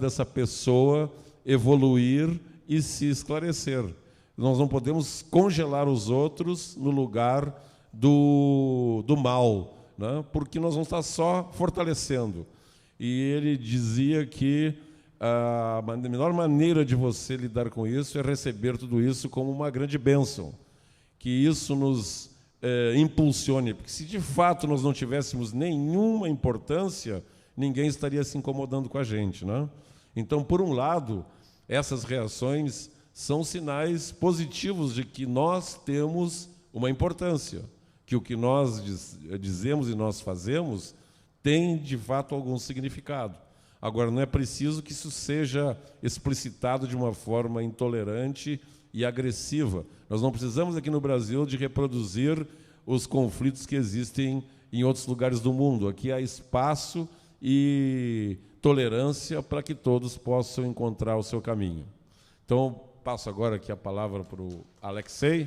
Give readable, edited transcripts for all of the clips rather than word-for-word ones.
dessa pessoa evoluir e se esclarecer. Nós não podemos congelar os outros no lugar do mal, né? Porque nós vamos estar só fortalecendo. E ele dizia que a melhor maneira de você lidar com isso é receber tudo isso como uma grande bênção, que isso nos impulsione, porque se de fato nós não tivéssemos nenhuma importância, ninguém estaria se incomodando com a gente, né? Então, por um lado, essas reações são sinais positivos de que nós temos uma importância, que o que nós dizemos e nós fazemos tem, de fato, algum significado. Agora, não é preciso que isso seja explicitado de uma forma intolerante e agressiva. Nós não precisamos, aqui no Brasil, de reproduzir os conflitos que existem em outros lugares do mundo. Aqui há espaço e tolerância para que todos possam encontrar o seu caminho. Então, passo agora aqui a palavra para o Alexei.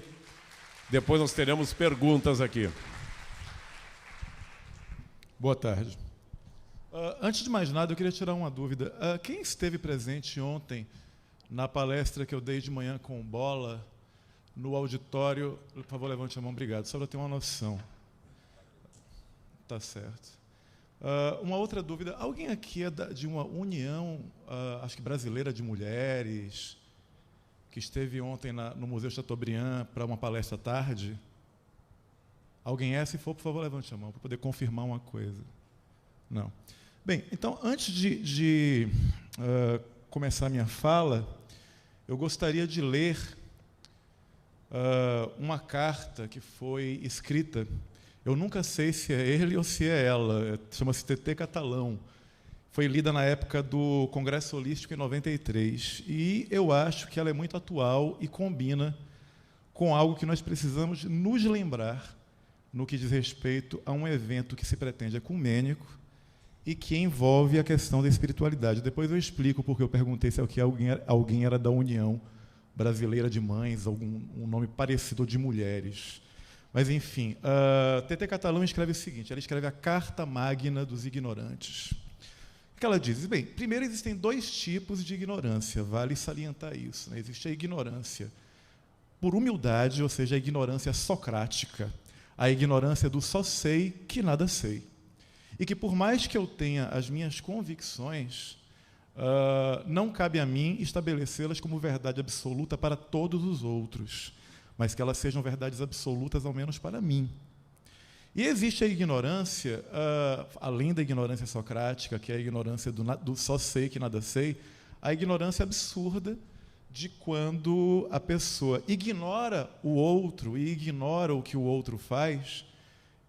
Depois nós teremos perguntas aqui. Boa tarde. Antes de mais nada, eu queria tirar uma dúvida. Quem esteve presente ontem na palestra que eu dei de manhã com bola no auditório? Por favor, levante a mão, obrigado. Só para ter uma noção. Tá certo. Uma outra dúvida. Alguém aqui é de uma união, acho que brasileira, de mulheres, que esteve ontem no Museu Chateaubriand para uma palestra à tarde? Alguém é? Se for, por favor, levante a mão, para poder confirmar uma coisa. Não. Bem, então, antes de começar a minha fala, eu gostaria de ler uma carta que foi escrita. Eu nunca sei se é ele ou se é ela. Chama-se TT Catalão. Foi lida na época do Congresso Holístico em 93. E eu acho que ela é muito atual e combina com algo que nós precisamos nos lembrar no que diz respeito a um evento que se pretende ecumênico e que envolve a questão da espiritualidade. Depois eu explico porque eu perguntei se alguém era da União Brasileira de Mães, um nome parecido de mulheres. Mas, enfim, TT Catalão escreve o seguinte, ela escreve a Carta Magna dos Ignorantes. O que ela diz? Bem, primeiro existem dois tipos de ignorância, vale salientar isso, né? Existe a ignorância por humildade, ou seja, a ignorância socrática, a ignorância do só sei que nada sei. E que, por mais que eu tenha as minhas convicções, não cabe a mim estabelecê-las como verdade absoluta para todos os outros, mas que elas sejam verdades absolutas, ao menos para mim. E existe a ignorância, além da ignorância socrática, que é a ignorância do só sei que nada sei, a ignorância absurda de quando a pessoa ignora o outro e ignora o que o outro faz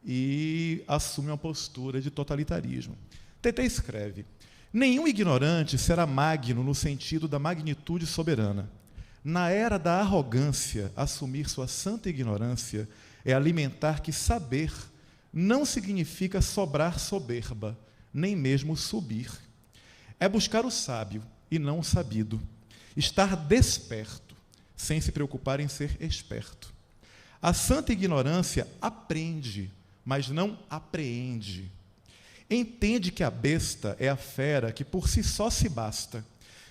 e assume uma postura de totalitarismo. TT escreve, nenhum ignorante será magno no sentido da magnitude soberana. Na era da arrogância, assumir sua santa ignorância é alimentar que saber não significa sobrar soberba, nem mesmo subir. É buscar o sábio e não o sabido. Estar desperto, sem se preocupar em ser esperto. A santa ignorância aprende, mas não apreende. Entende que a besta é a fera que por si só se basta,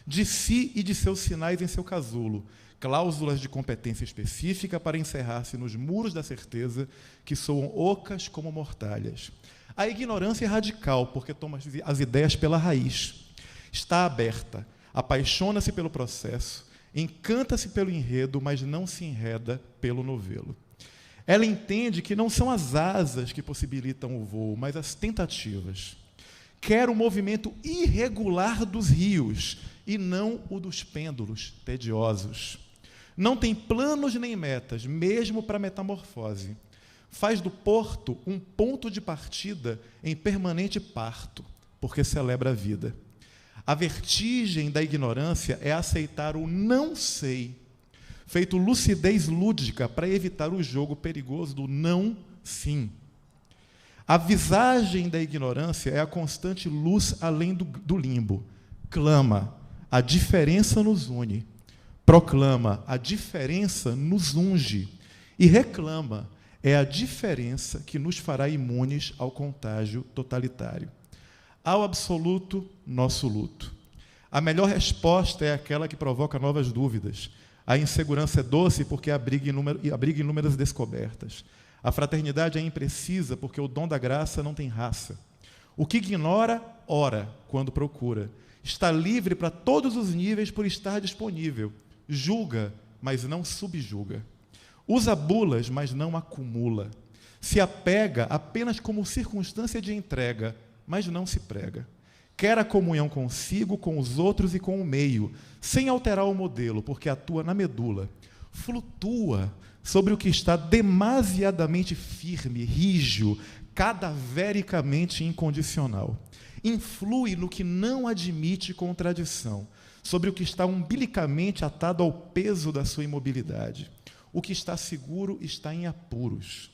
de si e de seus sinais em seu casulo, cláusulas de competência específica para encerrar-se nos muros da certeza que soam ocas como mortalhas. A ignorância é radical, porque toma as ideias pela raiz. Está aberta, apaixona-se pelo processo, encanta-se pelo enredo, mas não se enreda pelo novelo. Ela entende que não são as asas que possibilitam o voo, mas as tentativas. Quer o movimento irregular dos rios e não o dos pêndulos tediosos. Não tem planos nem metas, mesmo para metamorfose. Faz do porto um ponto de partida em permanente parto, porque celebra a vida. A vertigem da ignorância é aceitar o não sei, feito lucidez lúdica para evitar o jogo perigoso do não sim. A visagem da ignorância é a constante luz além do limbo. Clama, a diferença nos une. Proclama, a diferença nos unge. E reclama, é a diferença que nos fará imunes ao contágio totalitário. Ao absoluto, nosso luto. A melhor resposta é aquela que provoca novas dúvidas. A insegurança é doce porque abriga inúmeras descobertas. A fraternidade é imprecisa porque o dom da graça não tem raça. O que ignora, ora quando procura. Está livre para todos os níveis por estar disponível. Julga, mas não subjuga. Usa bulas, mas não acumula. Se apega apenas como circunstância de entrega, mas não se prega. Quer a comunhão consigo, com os outros e com o meio, sem alterar o modelo, porque atua na medula. Flutua sobre o que está demasiadamente firme, rígido, cadavericamente incondicional. Influi no que não admite contradição, sobre o que está umbilicamente atado ao peso da sua imobilidade. O que está seguro está em apuros.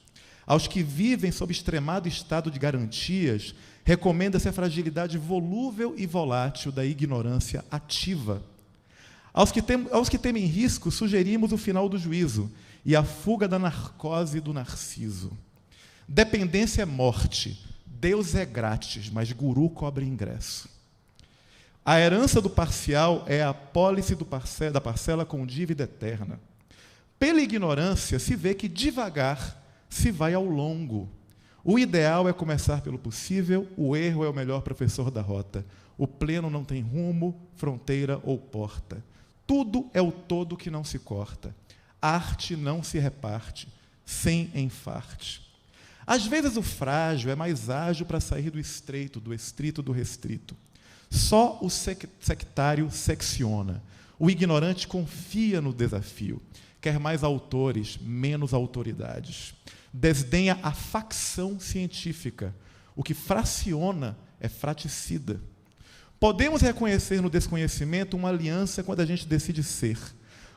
Aos que vivem sob extremado estado de garantias, recomenda-se a fragilidade volúvel e volátil da ignorância ativa. Aos que temem risco, sugerimos o final do juízo e a fuga da narcose do narciso. Dependência é morte, Deus é grátis, mas guru cobra ingresso. A herança do parcial é a apólice da parcela com dívida eterna. Pela ignorância, se vê que devagar se vai ao longo. O ideal é começar pelo possível, o erro é o melhor professor da rota. O pleno não tem rumo, fronteira ou porta. Tudo é o todo que não se corta. Arte não se reparte, sem enfarte. Às vezes o frágil é mais ágil para sair do estreito, do estrito, do restrito. Só o sectário secciona. O ignorante confia no desafio. Quer mais autores, menos autoridades. Desdenha a facção científica. O que fraciona é fraticida. Podemos reconhecer no desconhecimento uma aliança quando a gente decide ser.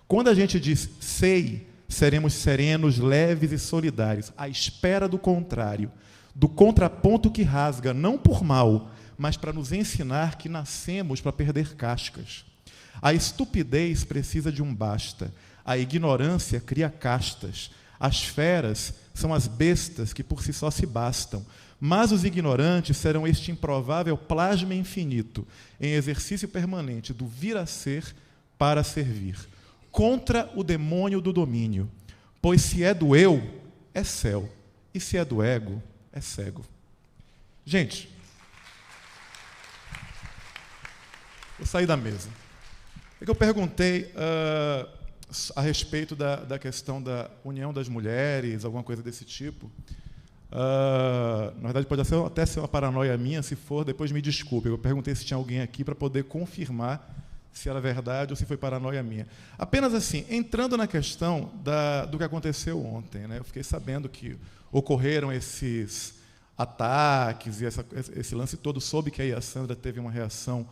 Quando a gente diz sei, seremos serenos, leves e solidários, à espera do contrário, do contraponto que rasga, não por mal, mas para nos ensinar que nascemos para perder cascas. A estupidez precisa de um basta. A ignorância cria castas. As feras são as bestas que por si só se bastam. Mas os ignorantes serão este improvável plasma infinito, em exercício permanente do vir a ser para servir. Contra o demônio do domínio. Pois se é do eu, é céu. E se é do ego, é cego. Gente, vou sair da mesa. É que eu perguntei a respeito da questão da união das mulheres, alguma coisa desse tipo. Na verdade, pode até ser uma paranoia minha, se for, depois me desculpe. Eu perguntei se tinha alguém aqui para poder confirmar se era verdade ou se foi paranoia minha. Apenas assim, entrando na questão do que aconteceu ontem, né? Eu fiquei sabendo que ocorreram esses ataques e esse lance todo, soube que aí a Sandra teve uma reação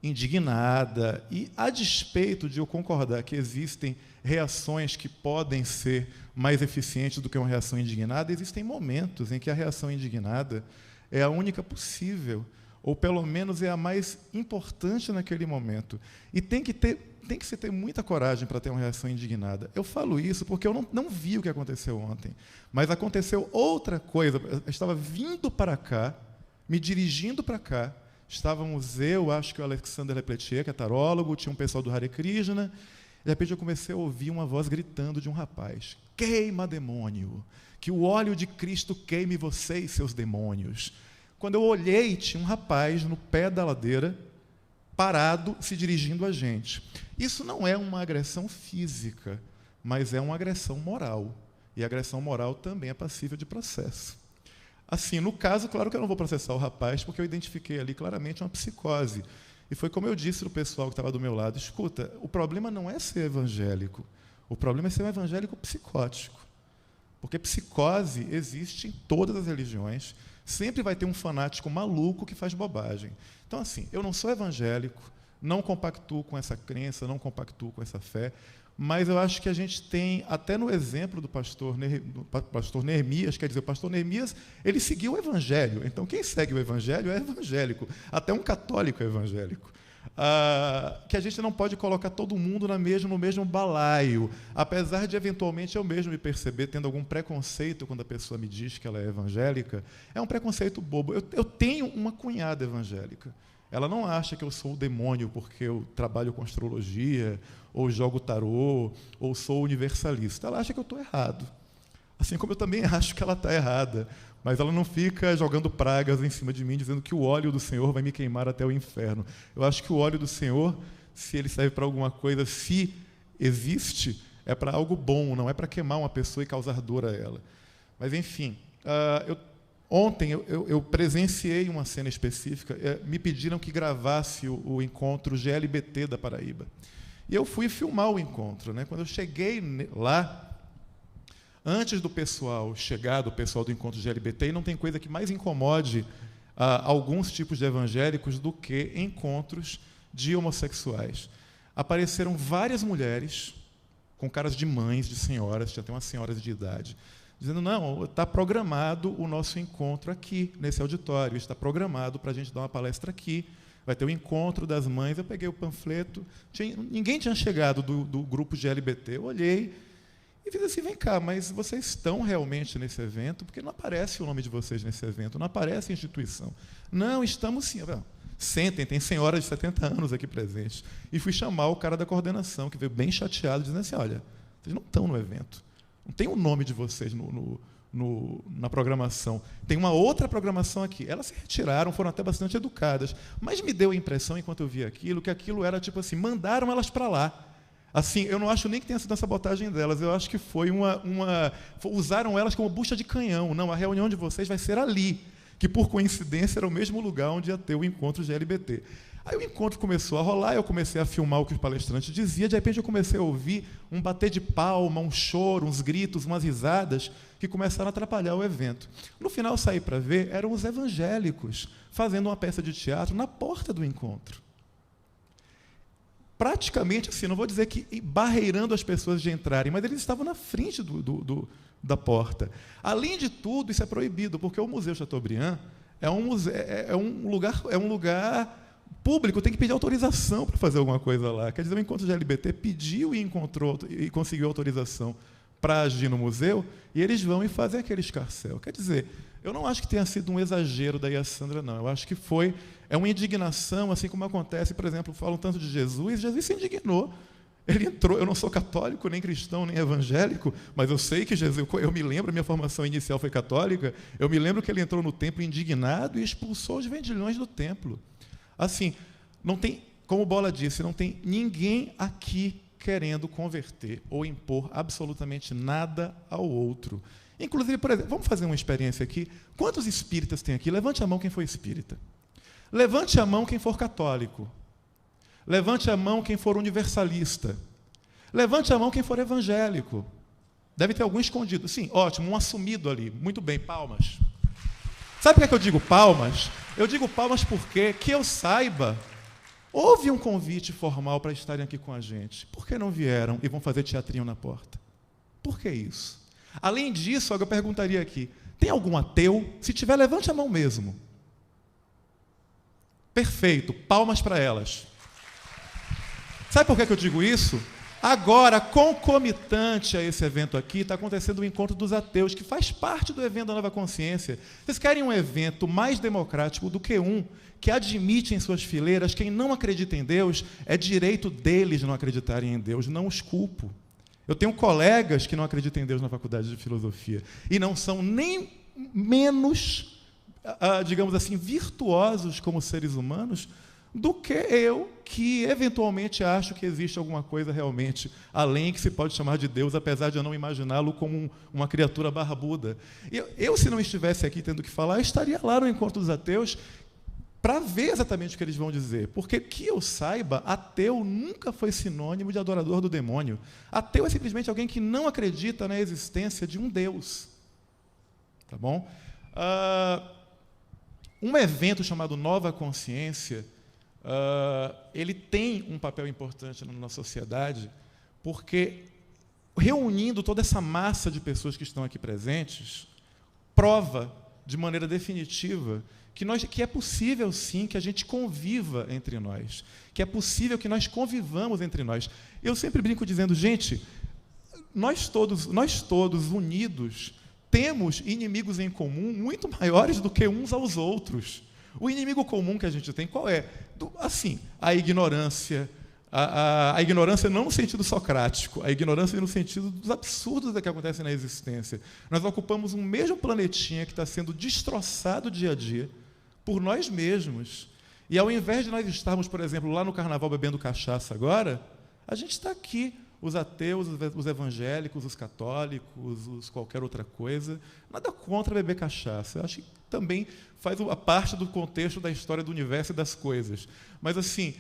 indignada, e a despeito de eu concordar que existem reações que podem ser mais eficientes do que uma reação indignada, existem momentos em que a reação indignada é a única possível, ou pelo menos é a mais importante naquele momento. E tem que se ter muita coragem para ter uma reação indignada. Eu falo isso porque eu não vi o que aconteceu ontem, mas aconteceu outra coisa. Eu estava vindo para cá, me dirigindo para cá, estávamos acho que o Alexander Lepeletier, que é tarólogo, tinha um pessoal do Hare Krishna, e de repente eu comecei a ouvir uma voz gritando de um rapaz: queima, demônio, que o óleo de Cristo queime vocês, seus demônios. Quando eu olhei, tinha um rapaz no pé da ladeira, parado, se dirigindo a gente. Isso não é uma agressão física, mas é uma agressão moral. E a agressão moral também é passível de processo. Assim, no caso, claro que eu não vou processar o rapaz, porque eu identifiquei ali claramente uma psicose. E foi como eu disse para o pessoal que estava do meu lado: escuta, o problema não é ser evangélico, o problema é ser um evangélico psicótico. Porque psicose existe em todas as religiões, sempre vai ter um fanático maluco que faz bobagem. Então, assim, eu não sou evangélico, não compactuo com essa crença, não compactuo com essa fé, mas eu acho que a gente tem, até no exemplo do pastor Neemias, quer dizer, o pastor Neemias, ele seguiu o evangelho. Então, quem segue o evangelho é evangélico. Até um católico é evangélico. Que a gente não pode colocar todo mundo no mesmo balaio, apesar de, eventualmente, eu mesmo me perceber tendo algum preconceito quando a pessoa me diz que ela é evangélica. É um preconceito bobo. Eu tenho uma cunhada evangélica. Ela não acha que eu sou o demônio porque eu trabalho com astrologia, ou jogo tarô, ou sou universalista. Ela acha que eu estou errado. Assim como eu também acho que ela está errada. Mas ela não fica jogando pragas em cima de mim, dizendo que o óleo do Senhor vai me queimar até o inferno. Eu acho que o óleo do Senhor, se ele serve para alguma coisa, se existe, é para algo bom, não é para queimar uma pessoa e causar dor a ela. Mas, enfim, ontem eu presenciei uma cena específica, me pediram que gravasse o encontro GLBT da Paraíba. E eu fui filmar o encontro, né? Quando eu cheguei lá, antes do pessoal chegar, do pessoal do encontro GLBT, e não tem coisa que mais incomode alguns tipos de evangélicos do que encontros de homossexuais. Apareceram várias mulheres com caras de mães, de senhoras, já tem umas senhoras de idade, dizendo, não, está programado o nosso encontro aqui, nesse auditório, está programado para a gente dar uma palestra aqui, vai ter o encontro das mães. Eu peguei o panfleto, ninguém tinha chegado do grupo GLBT, eu olhei e fiz assim, vem cá, mas vocês estão realmente nesse evento? Porque não aparece o nome de vocês nesse evento, não aparece a instituição. Não, estamos sim. Sentem, tem senhoras de 70 anos aqui presentes. E fui chamar o cara da coordenação, que veio bem chateado, dizendo assim, olha, vocês não estão no evento. Não tem o nome de vocês na programação. Tem uma outra programação aqui. Elas se retiraram, foram até bastante educadas. Mas me deu a impressão, enquanto eu vi aquilo, que aquilo era tipo assim, mandaram elas para lá. Assim, eu não acho nem que tenha sido a sabotagem delas, eu acho que foi usaram elas como bucha de canhão. Não, a reunião de vocês vai ser ali, que por coincidência era o mesmo lugar onde ia ter o encontro GLBT. Aí o encontro começou a rolar, eu comecei a filmar o que os palestrantes diziam, de repente eu comecei a ouvir um bater de palma, um choro, uns gritos, umas risadas, que começaram a atrapalhar o evento. No final, eu saí para ver, eram os evangélicos fazendo uma peça de teatro na porta do encontro. Praticamente, assim, não vou dizer que barreirando as pessoas de entrarem, mas eles estavam na frente da porta. Além de tudo, isso é proibido, porque o Museu Chateaubriand é um lugar público, tem que pedir autorização para fazer alguma coisa lá. Quer dizer, o encontro GLBT pediu e conseguiu autorização para agir no museu, e eles vão e fazem aquele escarcéu. Quer dizer, eu não acho que tenha sido um exagero da Sandra, não. Eu acho que é uma indignação, assim como acontece, por exemplo, falam tanto de Jesus, Jesus se indignou. Ele entrou, eu não sou católico, nem cristão, nem evangélico, mas eu sei que Jesus, eu me lembro, minha formação inicial foi católica, eu me lembro que ele entrou no templo indignado e expulsou os vendilhões do templo. Assim, não tem, como o Bola disse, não tem ninguém aqui querendo converter ou impor absolutamente nada ao outro. Inclusive, por exemplo, vamos fazer uma experiência aqui. Quantos espíritas tem aqui? Levante a mão quem for espírita. Levante a mão quem for católico. Levante a mão quem for universalista. Levante a mão quem for evangélico. Deve ter algum escondido. Sim, ótimo, um assumido ali. Muito bem, palmas. Sabe por que eu digo palmas? Eu digo palmas porque, que eu saiba, houve um convite formal para estarem aqui com a gente. Por que não vieram e vão fazer teatrinho na porta? Por que isso? Além disso, eu perguntaria aqui, tem algum ateu? Se tiver, levante a mão mesmo. Perfeito, palmas para elas. Sabe por que eu digo isso? Agora, concomitante a esse evento aqui, está acontecendo o encontro dos ateus, que faz parte do evento da Nova Consciência. Vocês querem um evento mais democrático do que um que admite em suas fileiras quem não acredita em Deus, é direito deles não acreditarem em Deus, não os culpo. Eu tenho colegas que não acreditam em Deus na faculdade de filosofia e não são nem menos, digamos assim, virtuosos como seres humanos do que eu, que eventualmente acho que existe alguma coisa realmente além que se pode chamar de Deus, apesar de eu não imaginá-lo como uma criatura barbuda. Eu, se não estivesse aqui tendo que falar, eu estaria lá no encontro dos ateus para ver exatamente o que eles vão dizer. Porque, que eu saiba, ateu nunca foi sinônimo de adorador do demônio. Ateu é simplesmente alguém que não acredita na existência de um Deus. Tá bom? Um evento chamado Nova Consciência, ele tem um papel importante na nossa sociedade, porque, reunindo toda essa massa de pessoas que estão aqui presentes, prova de maneira definitiva que é possível, sim, que a gente conviva entre nós, que é possível que nós convivamos entre nós. Eu sempre brinco dizendo, gente, nós todos unidos temos inimigos em comum muito maiores do que uns aos outros. O inimigo comum que a gente tem, qual é? Assim, a ignorância. A ignorância não no sentido socrático, a ignorância no sentido dos absurdos que acontecem na existência. Nós ocupamos um mesmo planetinha que está sendo destroçado dia a dia por nós mesmos. E ao invés de nós estarmos, por exemplo, lá no carnaval bebendo cachaça agora, a gente está aqui, os ateus, os evangélicos, os católicos, qualquer outra coisa. Nada contra beber cachaça. Eu acho que também faz a parte do contexto da história do universo e das coisas. Mas, assim,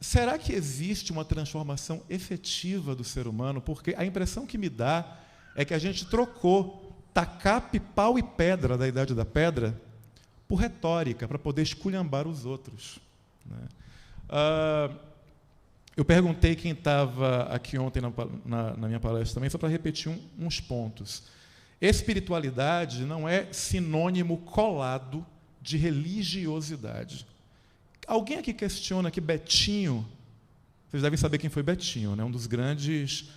será que existe uma transformação efetiva do ser humano? Porque a impressão que me dá é que a gente trocou tacar pau e pedra da Idade da Pedra por retórica, para poder esculhambar os outros, né? Eu perguntei quem estava aqui ontem na minha palestra também, só para repetir uns pontos. Espiritualidade não é sinônimo colado de religiosidade. Alguém aqui questiona que Betinho, vocês devem saber quem foi Betinho, né? Um dos grandes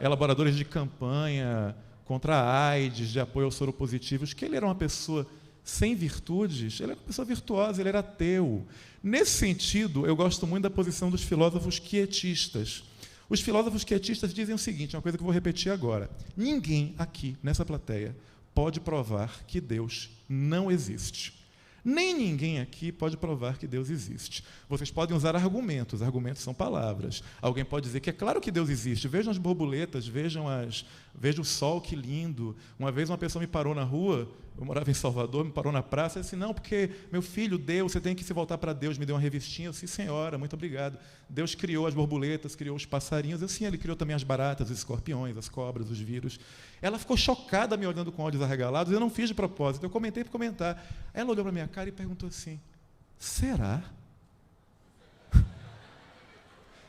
elaboradores de campanha contra a AIDS, de apoio aos soropositivos, que ele era uma pessoa sem virtudes, ele era uma pessoa virtuosa, ele era ateu. Nesse sentido, eu gosto muito da posição dos filósofos quietistas. Os filósofos quietistas dizem o seguinte, uma coisa que eu vou repetir agora. Ninguém aqui, nessa plateia, pode provar que Deus não existe. Nem ninguém aqui pode provar que Deus existe. Vocês podem usar argumentos são palavras. Alguém pode dizer que é claro que Deus existe. Vejam as borboletas, vejam o sol, que lindo. Uma vez uma pessoa me parou na rua, eu morava em Salvador, me parou na praça e disse, não, porque, meu filho, Deus, você tem que se voltar para Deus. Me deu uma revistinha, eu disse, senhora, muito obrigado. Deus criou as borboletas, criou os passarinhos, eu, sim, ele criou também as baratas, os escorpiões, as cobras, os vírus. Ela ficou chocada me olhando com olhos arregalados, eu não fiz de propósito, eu comentei para comentar. Ela olhou para a minha cara e perguntou assim, será?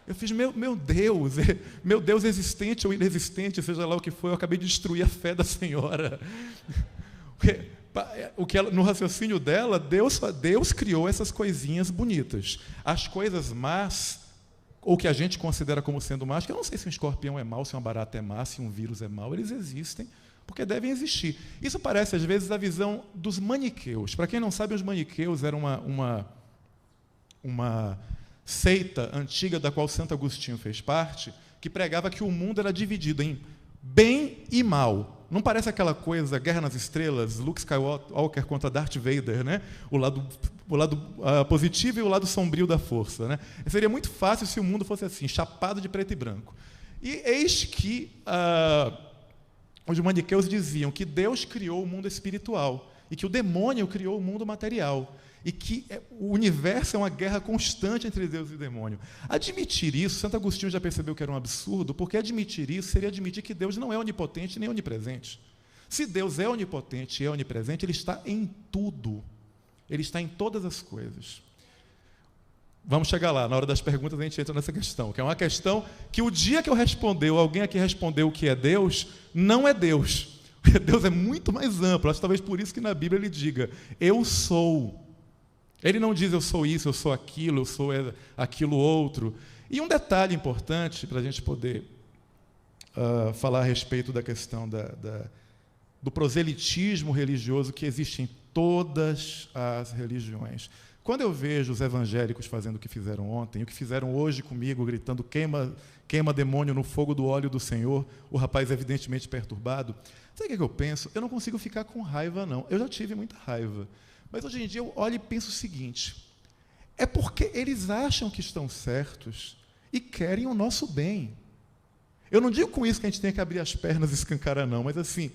Eu fiz, meu Deus existente ou inexistente, seja lá o que for, eu acabei de destruir a fé da senhora. No raciocínio dela, Deus criou essas coisinhas bonitas. As coisas más, ou que a gente considera como sendo más, que eu não sei se um escorpião é mau, se uma barata é má, se um vírus é mau, eles existem, porque devem existir. Isso parece, às vezes, a visão dos maniqueus. Para quem não sabe, os maniqueus eram uma seita antiga da qual Santo Agostinho fez parte, que pregava que o mundo era dividido em bem e mal. Não parece aquela coisa, Guerra nas Estrelas, Luke Skywalker contra Darth Vader, né? O lado positivo e o lado sombrio da força, né? Seria muito fácil se o mundo fosse assim, chapado de preto e branco. E eis que os maniqueus diziam que Deus criou o mundo espiritual e que o demônio criou o mundo material. E que o universo é uma guerra constante entre Deus e o demônio. Admitir isso, Santo Agostinho já percebeu que era um absurdo, porque admitir isso seria admitir que Deus não é onipotente nem onipresente. Se Deus é onipotente e é onipresente, Ele está em tudo. Ele está em todas as coisas. Vamos chegar lá, na hora das perguntas a gente entra nessa questão, que é uma questão que o dia que eu responder, ou alguém aqui respondeu o que é Deus, não é Deus. Porque Deus é muito mais amplo, acho que talvez por isso que na Bíblia Ele diga, eu sou. Ele não diz eu sou isso, eu sou aquilo, eu sou aquilo outro. E um detalhe importante para a gente poder falar a respeito da questão do proselitismo religioso que existe em todas as religiões. Quando eu vejo os evangélicos fazendo o que fizeram ontem, o que fizeram hoje comigo, gritando queima demônio no fogo do óleo do Senhor, o rapaz evidentemente perturbado, sabe o que eu penso? Eu não consigo ficar com raiva, não. Eu já tive muita raiva. Mas hoje em dia eu olho e penso o seguinte, é porque eles acham que estão certos e querem o nosso bem. Eu não digo com isso que a gente tem que abrir as pernas e escancarar, não, mas assim,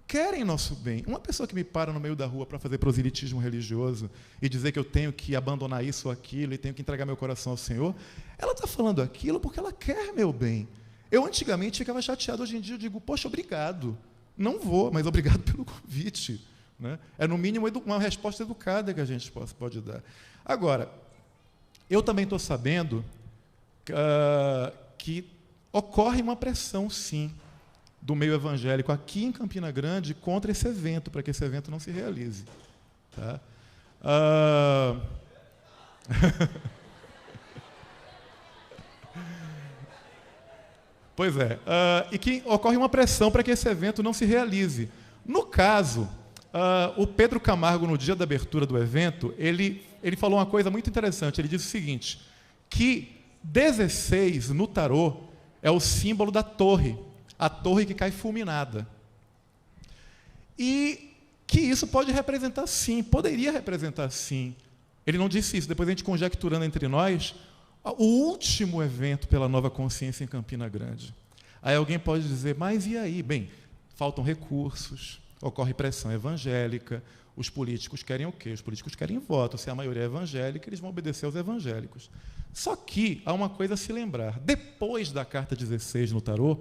querem nosso bem. Uma pessoa que me para no meio da rua para fazer proselitismo religioso e dizer que eu tenho que abandonar isso ou aquilo e tenho que entregar meu coração ao Senhor, ela está falando aquilo porque ela quer meu bem. Eu antigamente ficava chateado, hoje em dia eu digo, poxa, obrigado. Não vou, mas obrigado pelo convite. Né? É, no mínimo, uma resposta educada que a gente pode dar. Agora, eu também estou sabendo que ocorre uma pressão, sim, do meio evangélico aqui em Campina Grande contra esse evento, para que esse evento não se realize. Tá? Pois é. E que ocorre uma pressão para que esse evento não se realize. No caso, O Pedro Camargo, no dia da abertura do evento, ele falou uma coisa muito interessante. Ele disse o seguinte, que 16 no tarô é o símbolo da torre, a torre que cai fulminada. E que isso pode representar sim, poderia representar sim. Ele não disse isso, depois a gente conjecturando entre nós, o último evento pela Nova Consciência em Campina Grande. Aí alguém pode dizer, mas e aí? Bem, faltam recursos, ocorre pressão evangélica, os políticos querem o quê? Os políticos querem voto. Se a maioria é evangélica, eles vão obedecer aos evangélicos. Só que há uma coisa a se lembrar. Depois da carta 16 no tarô,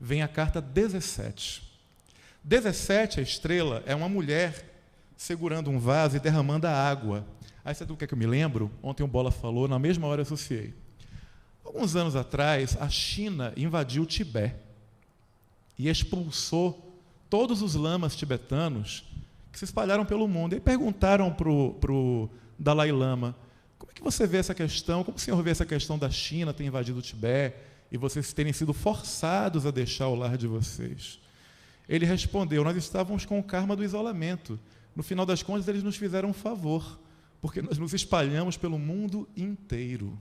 vem a carta 17. 17, a estrela, é uma mulher segurando um vaso e derramando a água. Aí sabe do que é que eu me lembro? Ontem o Bola falou, na mesma hora eu associei. Alguns anos atrás, a China invadiu o Tibete e expulsou todos os lamas tibetanos que se espalharam pelo mundo. E perguntaram para o Dalai Lama, como é que você vê essa questão, como o senhor vê essa questão da China ter invadido o Tibete e vocês terem sido forçados a deixar o lar de vocês? Ele respondeu, nós estávamos com o karma do isolamento. No final das contas, eles nos fizeram um favor, porque nós nos espalhamos pelo mundo inteiro.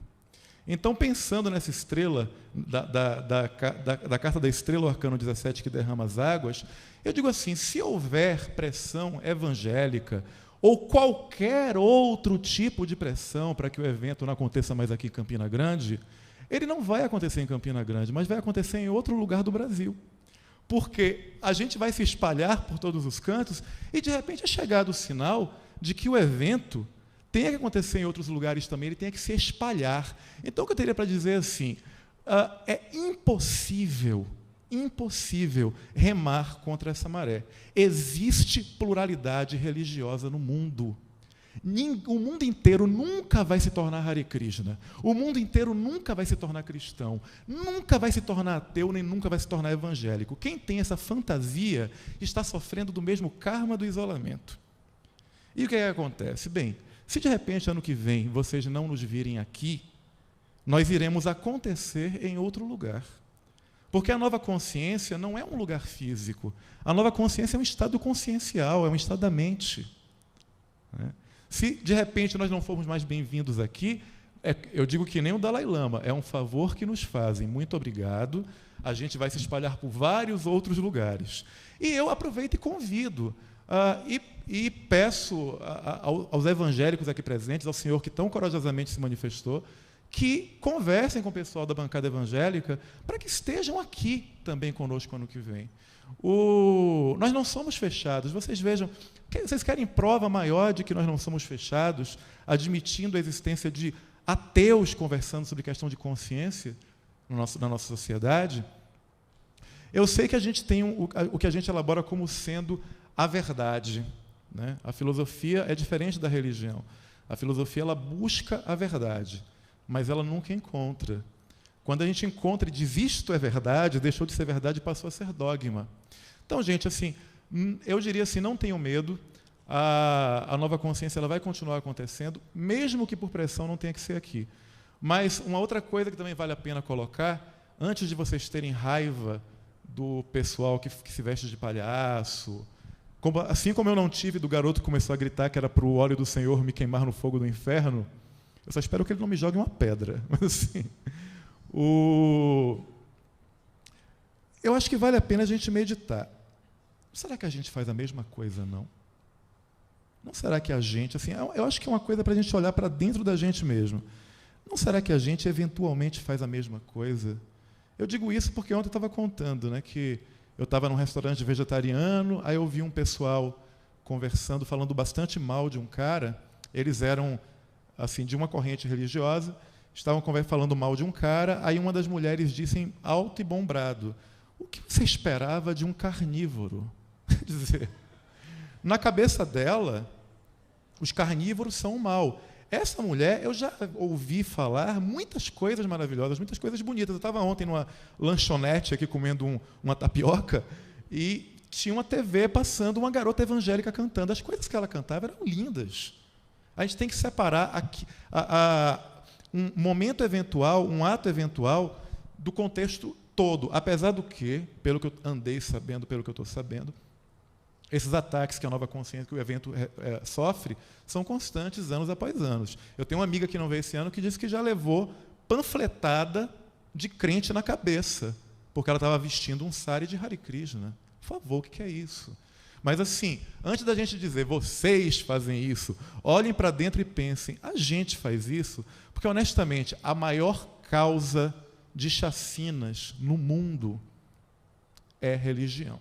Então, pensando nessa estrela, da carta da estrela, o arcano 17, que derrama as águas, eu digo assim, se houver pressão evangélica ou qualquer outro tipo de pressão para que o evento não aconteça mais aqui em Campina Grande, ele não vai acontecer em Campina Grande, mas vai acontecer em outro lugar do Brasil. Porque a gente vai se espalhar por todos os cantos e, de repente, é chegado o sinal de que o evento tem que acontecer em outros lugares também, ele tem que se espalhar. Então, o que eu teria para dizer assim, é impossível remar contra essa maré. Existe pluralidade religiosa no mundo. O mundo inteiro nunca vai se tornar Hare Krishna. O mundo inteiro nunca vai se tornar cristão. Nunca vai se tornar ateu, nem nunca vai se tornar evangélico. Quem tem essa fantasia está sofrendo do mesmo karma do isolamento. E o que acontece? Bem, se de repente, ano que vem, vocês não nos virem aqui, nós iremos acontecer em outro lugar. Porque a nova consciência não é um lugar físico. A nova consciência é um estado consciencial, é um estado da mente. Se, de repente, nós não formos mais bem-vindos aqui, eu digo que nem o Dalai Lama, é um favor que nos fazem. Muito obrigado. A gente vai se espalhar por vários outros lugares. E eu aproveito e convido, e peço aos evangélicos aqui presentes, ao senhor que tão corajosamente se manifestou, que conversem com o pessoal da bancada evangélica para que estejam aqui também conosco ano que vem. Nós não somos fechados. Vocês vejam, vocês querem prova maior de que nós não somos fechados, admitindo a existência de ateus conversando sobre questão de consciência na nossa sociedade? Eu sei que a gente tem o que a gente elabora como sendo a verdade. Né? A filosofia é diferente da religião. A filosofia ela busca a verdade, mas ela nunca encontra. Quando a gente encontra e diz isto é verdade, deixou de ser verdade e passou a ser dogma. Então, gente, assim, eu diria assim, não tenham medo, a nova consciência ela vai continuar acontecendo, mesmo que por pressão não tenha que ser aqui. Mas uma outra coisa que também vale a pena colocar, antes de vocês terem raiva do pessoal que se veste de palhaço, assim como eu não tive do garoto que começou a gritar que era para o óleo do Senhor me queimar no fogo do inferno, eu só espero que ele não me jogue uma pedra. Mas, assim, eu acho que vale a pena a gente meditar. Será que a gente faz a mesma coisa, não? Não será que a gente, assim, eu acho que é uma coisa para a gente olhar para dentro da gente mesmo. Não será que a gente eventualmente faz a mesma coisa? Eu digo isso porque ontem eu estava contando, né, que eu estava num restaurante vegetariano, aí eu vi um pessoal conversando, falando bastante mal de um cara. Eles eram assim de uma corrente religiosa, estavam falando mal de um cara, aí uma das mulheres disse em alto e bom brado, o que você esperava de um carnívoro? Quer dizer, na cabeça dela, os carnívoros são o mal. Essa mulher, eu já ouvi falar muitas coisas maravilhosas, muitas coisas bonitas. Eu estava ontem numa lanchonete aqui comendo uma tapioca e tinha uma TV passando uma garota evangélica cantando. As coisas que ela cantava eram lindas. A gente tem que separar um momento eventual, um ato eventual, do contexto todo. Apesar do que, pelo que eu andei sabendo, pelo que eu estou sabendo, Esses ataques que a nova consciência, que o evento sofre, são constantes anos após anos. Eu tenho uma amiga que não veio esse ano que disse que já levou panfletada de crente na cabeça, porque ela estava vestindo um sari de Hare Krishna. Por favor, o que é isso? Mas assim, antes da gente dizer, vocês fazem isso, olhem para dentro e pensem, a gente faz isso? Porque, honestamente, a maior causa de chacinas no mundo é religião.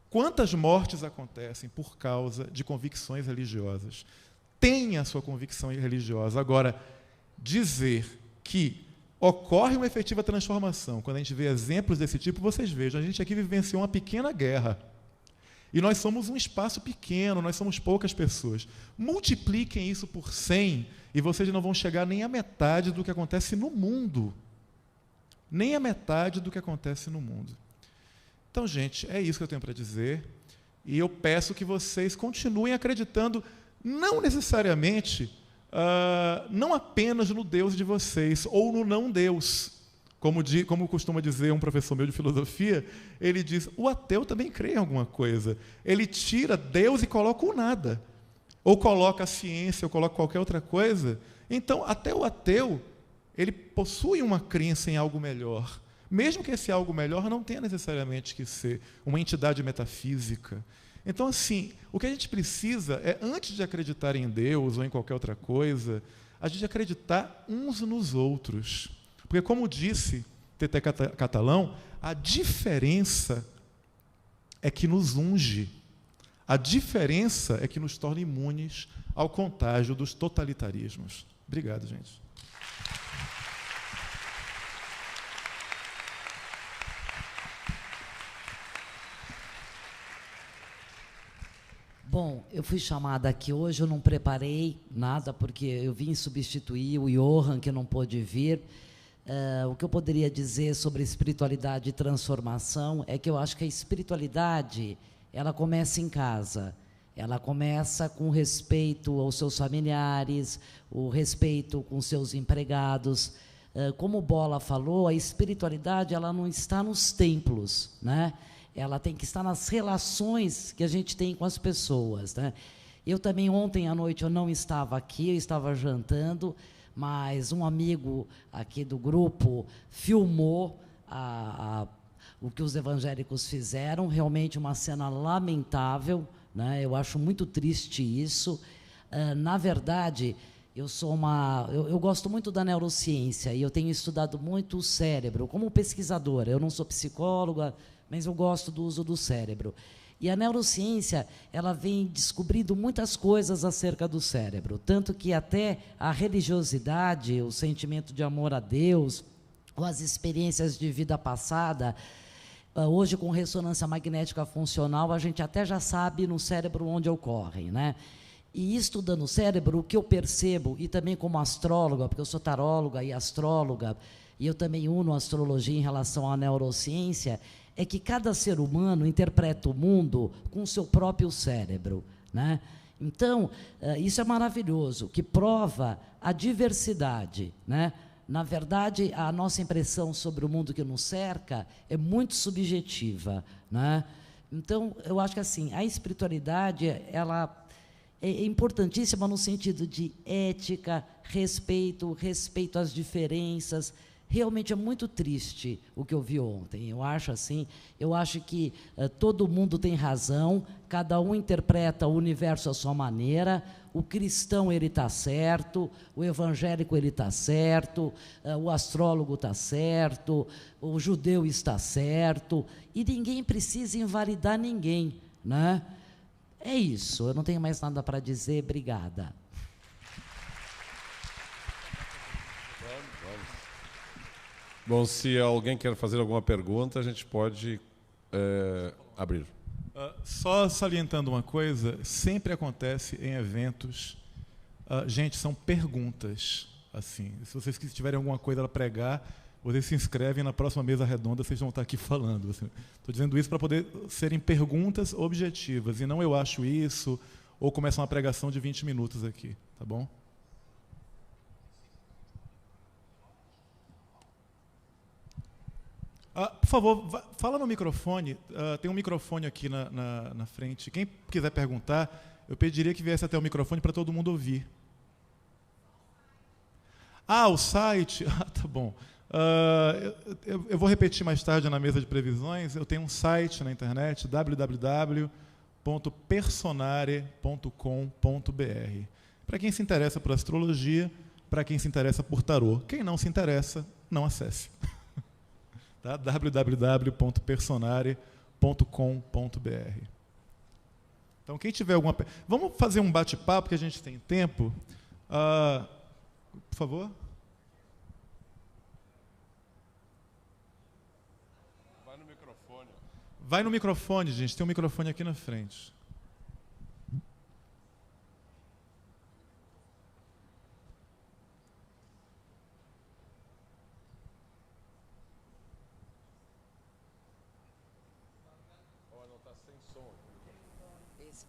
Quantas mortes acontecem por causa de convicções religiosas? Tenha a sua convicção religiosa. Agora, dizer que ocorre uma efetiva transformação, quando a gente vê exemplos desse tipo, vocês vejam, a gente aqui vivenciou uma pequena guerra. E nós somos um espaço pequeno, nós somos poucas pessoas. Multipliquem isso por 100 e vocês não vão chegar nem à metade do que acontece no mundo. Nem à metade do que acontece no mundo. Então, gente, é isso que eu tenho para dizer. E eu peço que vocês continuem acreditando, não necessariamente, não apenas no Deus de vocês, ou no não Deus. Como costuma dizer um professor meu de filosofia, ele diz, o ateu também crê em alguma coisa. Ele tira Deus e coloca o nada. Ou coloca a ciência, ou coloca qualquer outra coisa. Então, até o ateu, ele possui uma crença em algo melhor. Mesmo que esse algo melhor não tenha necessariamente que ser uma entidade metafísica. Então, assim, o que a gente precisa é, antes de acreditar em Deus ou em qualquer outra coisa, a gente acreditar uns nos outros. Porque, como disse T.T. Catalão, a diferença é que nos unge. A diferença é que nos torna imunes ao contágio dos totalitarismos. Obrigado, gente. Bom, eu fui chamada aqui hoje, eu não preparei nada, porque eu vim substituir o Johan, que não pôde vir. O que eu poderia dizer sobre espiritualidade e transformação é que eu acho que a espiritualidade, ela começa em casa. Ela começa com respeito aos seus familiares, o respeito com seus empregados. Como o Bola falou, a espiritualidade, ela não está nos templos, né? Ela tem que estar nas relações que a gente tem com as pessoas, né? Eu também, ontem à noite, eu não estava aqui, eu estava jantando, mas um amigo aqui do grupo filmou o que os evangélicos fizeram, realmente uma cena lamentável, né? Eu acho muito triste isso. Na verdade, eu gosto muito da neurociência e eu tenho estudado muito o cérebro, como pesquisadora. Eu não sou psicóloga, mas eu gosto do uso do cérebro. E a neurociência, ela vem descobrindo muitas coisas acerca do cérebro, tanto que até a religiosidade, o sentimento de amor a Deus, ou as experiências de vida passada, hoje com ressonância magnética funcional, a gente até já sabe no cérebro onde ocorrem, né? E estudando o cérebro, o que eu percebo, e também como astróloga, porque eu sou taróloga e astróloga, e eu também uno a astrologia em relação à neurociência, é que cada ser humano interpreta o mundo com o seu próprio cérebro, né? Então, isso é maravilhoso, que prova a diversidade, né? Na verdade, a nossa impressão sobre o mundo que nos cerca é muito subjetiva, né? Então, eu acho que assim, a espiritualidade, ela é importantíssima no sentido de ética, respeito às diferenças. Realmente é muito triste o que eu vi ontem. Eu acho que todo mundo tem razão, cada um interpreta o universo à sua maneira. O cristão, ele está certo, o evangélico, ele está certo, o astrólogo está certo, o judeu está certo, e ninguém precisa invalidar ninguém, né? É isso, eu não tenho mais nada para dizer, obrigada. Bom, se alguém quer fazer alguma pergunta, a gente pode abrir. Só salientando uma coisa, sempre acontece em eventos, gente, são perguntas, assim, se vocês tiverem alguma coisa para pregar, vocês se inscrevem na próxima mesa redonda, vocês vão estar aqui falando. Estou dizendo isso para poder serem perguntas objetivas, e não eu acho isso, ou começa uma pregação de 20 minutos aqui, tá bom? Por favor, fala no microfone. Tem um microfone aqui na frente. Quem quiser perguntar, eu pediria que viesse até o microfone para todo mundo ouvir. O site. Tá bom. Eu vou repetir mais tarde na mesa de previsões. Eu tenho um site na internet, www.personare.com.br. Para quem se interessa por astrologia, para quem se interessa por tarô. Quem não se interessa, não acesse. Tá? www.personare.com.br. Então, quem tiver alguma... Vamos fazer um bate-papo, que a gente tem tempo. Por favor. Vai no microfone. Vai no microfone, gente. Tem um microfone aqui na frente.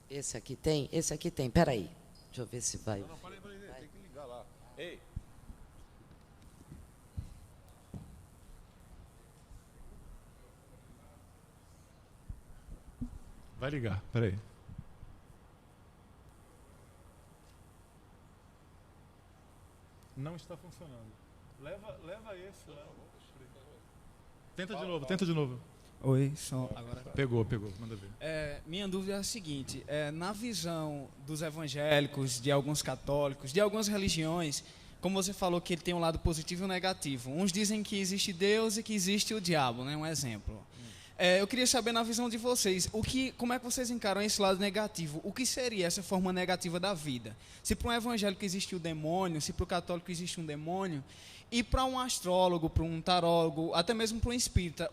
Esse aqui tem? Esse aqui tem. Peraí. Deixa eu ver se vai. Não, peraí. Tem que ligar lá. Ei. Vai ligar, peraí. Não está funcionando. Leva esse lá. Tenta de novo. Oi, som. Agora... Pegou, manda ver. Minha dúvida é a seguinte, na visão dos evangélicos, de alguns católicos, de algumas religiões, como você falou que ele tem um lado positivo e um negativo. Uns dizem que existe Deus e que existe o diabo, né? Um exemplo. Eu queria saber, na visão de vocês, como é que vocês encaram esse lado negativo? O que seria essa forma negativa da vida? Se para um evangélico existe o demônio, se para o católico existe um demônio, e para um astrólogo, para um tarólogo, até mesmo para um espírita,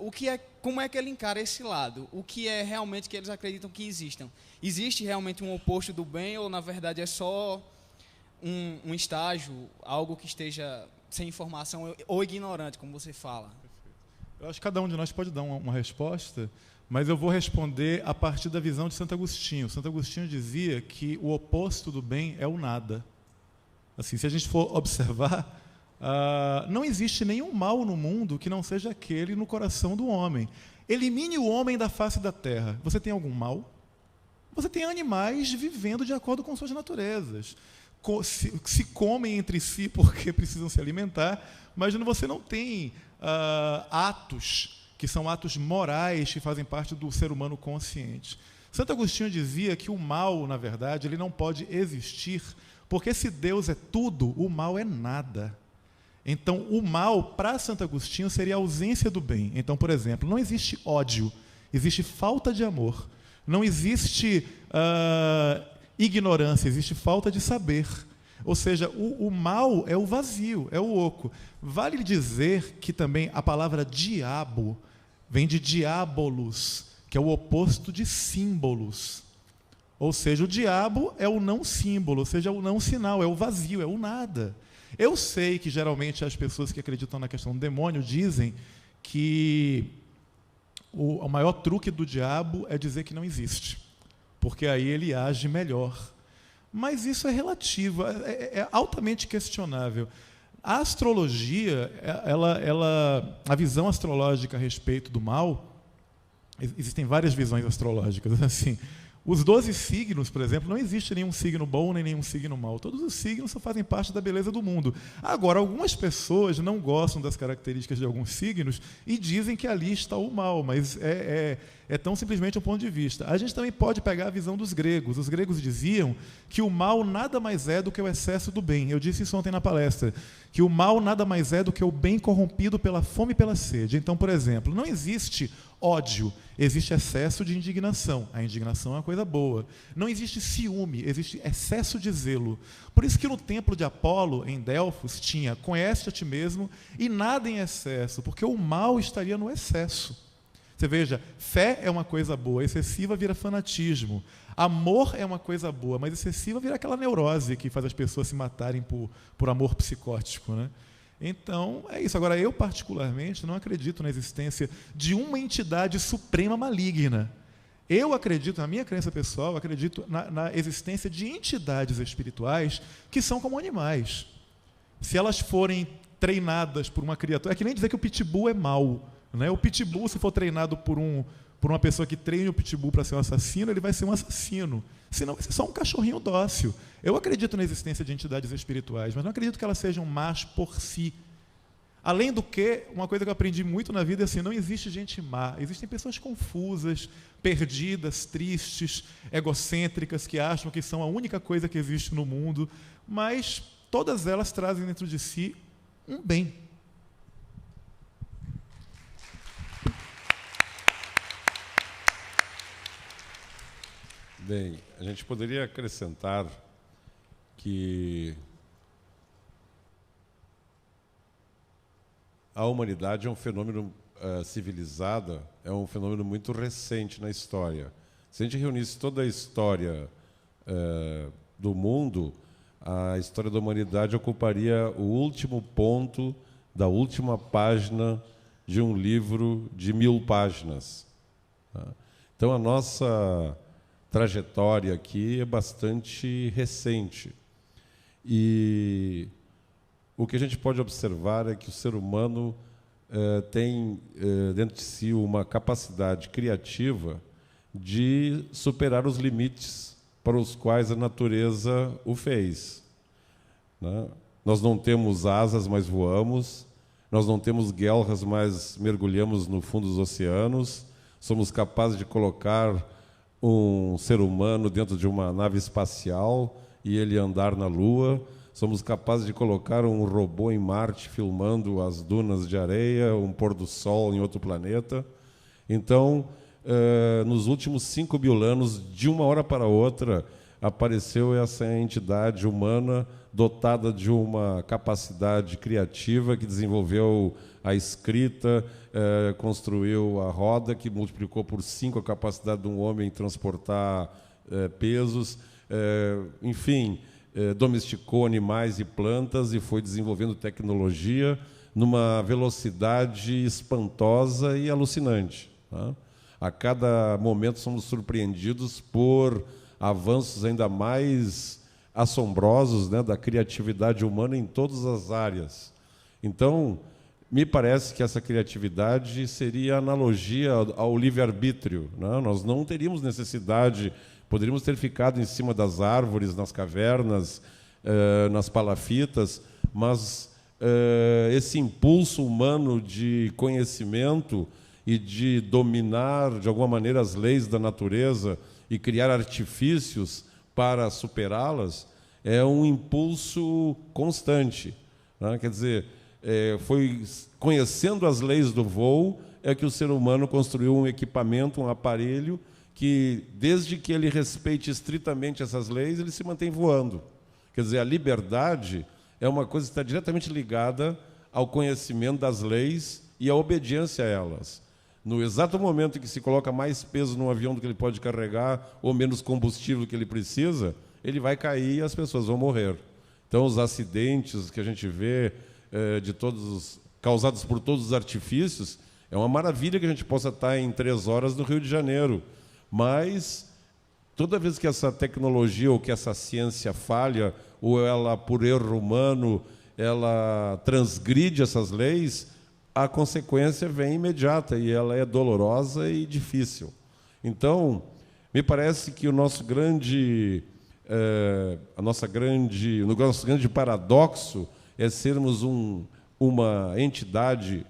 como é que ele encara esse lado? O que é realmente que eles acreditam que existam? Existe realmente um oposto do bem ou, na verdade, é só um estágio, algo que esteja sem informação ou ignorante, como você fala? Eu acho que cada um de nós pode dar uma resposta, mas eu vou responder a partir da visão de Santo Agostinho. Santo Agostinho dizia que o oposto do bem é o nada. Assim, se a gente for observar, não existe nenhum mal no mundo que não seja aquele no coração do homem. Elimine o homem da face da terra. Você tem algum mal? Você tem animais vivendo de acordo com suas naturezas. Se comem entre si porque precisam se alimentar, mas você não tem atos que são atos morais que fazem parte do ser humano consciente. Santo Agostinho dizia que o mal, na verdade, ele não pode existir, porque se Deus é tudo, o mal é nada. Então, o mal, para Santo Agostinho, seria a ausência do bem. Então, por exemplo, não existe ódio, existe falta de amor. Não existe ignorância, existe falta de saber. Ou seja, o mal é o vazio, é o oco. Vale dizer que também a palavra diabo vem de diabolos, que é o oposto de símbolos. Ou seja, o diabo é o não símbolo, ou seja, o não sinal, é o vazio, é o nada. Eu sei que geralmente as pessoas que acreditam na questão do demônio dizem que o maior truque do diabo é dizer que não existe, porque aí ele age melhor. Mas isso é relativo, é altamente questionável. A astrologia, a visão astrológica a respeito do mal, existem várias visões astrológicas. Assim, os 12 signos, por exemplo, não existe nenhum signo bom nem nenhum signo mau. Todos os signos só fazem parte da beleza do mundo. Agora, algumas pessoas não gostam das características de alguns signos e dizem que ali está o mal, mas é tão simplesmente um ponto de vista. A gente também pode pegar a visão dos gregos. Os gregos diziam que o mal nada mais é do que o excesso do bem. Eu disse isso ontem na palestra, que o mal nada mais é do que o bem corrompido pela fome e pela sede. Então, por exemplo, não existe ódio, existe excesso de indignação. A indignação é uma coisa boa. Não existe ciúme, existe excesso de zelo. Por isso que no templo de Apolo, em Delfos, tinha conhece a ti mesmo e nada em excesso, porque o mal estaria no excesso. Você veja, fé é uma coisa boa, excessiva vira fanatismo. Amor é uma coisa boa, mas excessiva vira aquela neurose que faz as pessoas se matarem por amor psicótico, né? Então, é isso. Agora, eu particularmente não acredito na existência de uma entidade suprema maligna. Eu acredito, na minha crença pessoal, acredito na existência de entidades espirituais que são como animais. Se elas forem treinadas por uma criatura... É que nem dizer que o pitbull é mau. né? O pitbull, se for treinado por uma pessoa que treine o pitbull para ser um assassino, ele vai ser um assassino. Senão vai ser só um cachorrinho dócil. Eu acredito na existência de entidades espirituais, mas não acredito que elas sejam más por si. Além do que, uma coisa que eu aprendi muito na vida é assim, não existe gente má. Existem pessoas confusas, perdidas, tristes, egocêntricas, que acham que são a única coisa que existe no mundo, mas todas elas trazem dentro de si um bem. Bem, a gente poderia acrescentar que a humanidade é um fenômeno civilizado, é um fenômeno muito recente na história. Se a gente reunisse toda a história do mundo, a história da humanidade ocuparia o último ponto da última página de um livro de 1000 páginas. Então, a nossa trajetória aqui é bastante recente. E o que a gente pode observar é que o ser humano tem dentro de si uma capacidade criativa de superar os limites para os quais a natureza o fez, né? Nós não temos asas, mas voamos. Nós não temos guelras, mas mergulhamos no fundo dos oceanos. Somos capazes de colocar um ser humano dentro de uma nave espacial e ele andar na Lua. Somos capazes de colocar um robô em Marte filmando as dunas de areia, um pôr do sol em outro planeta. Então, nos últimos 5.000 anos, de uma hora para outra, apareceu essa entidade humana dotada de uma capacidade criativa que desenvolveu a escrita, construiu a roda, que multiplicou por 5 a capacidade de um homem transportar pesos, enfim, domesticou animais e plantas e foi desenvolvendo tecnologia numa velocidade espantosa e alucinante, tá? A cada momento somos surpreendidos por avanços ainda mais assombrosos, né, da criatividade humana em todas as áreas. Então, me parece que essa criatividade seria analogia ao livre-arbítrio, né? Nós não teríamos necessidade, poderíamos ter ficado em cima das árvores, nas cavernas, nas palafitas, mas esse impulso humano de conhecimento e de dominar, de alguma maneira, as leis da natureza e criar artifícios para superá-las, é um impulso constante, né? Quer dizer, foi conhecendo as leis do voo é que o ser humano construiu um equipamento, um aparelho, que, desde que ele respeite estritamente essas leis, ele se mantém voando. Quer dizer, a liberdade é uma coisa que está diretamente ligada ao conhecimento das leis e à obediência a elas. No exato momento em que se coloca mais peso num avião do que ele pode carregar, ou menos combustível que ele precisa, ele vai cair e as pessoas vão morrer. Então, os acidentes que a gente vê causados por todos os artifícios, é uma maravilha que a gente possa estar em 3 horas no Rio de Janeiro. Mas, toda vez que essa tecnologia ou que essa ciência falha, ou ela, por erro humano, ela transgride essas leis, a consequência vem imediata e ela é dolorosa e difícil. Então, me parece que o nosso grande paradoxo é sermos uma entidade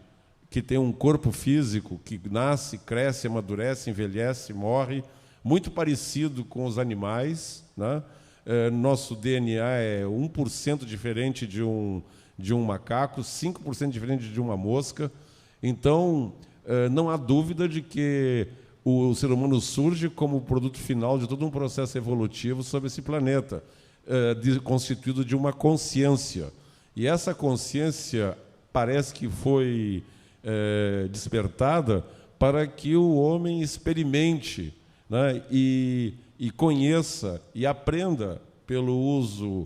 que tem um corpo físico que nasce, cresce, amadurece, envelhece, morre, muito parecido com os animais, né? Nosso DNA é 1% diferente de um macaco, 5% diferente de uma mosca. Então, não há dúvida de que o ser humano surge como produto final de todo um processo evolutivo sobre esse planeta, constituído de uma consciência. E essa consciência parece que foi despertada para que o homem experimente, né, e conheça e aprenda pelo uso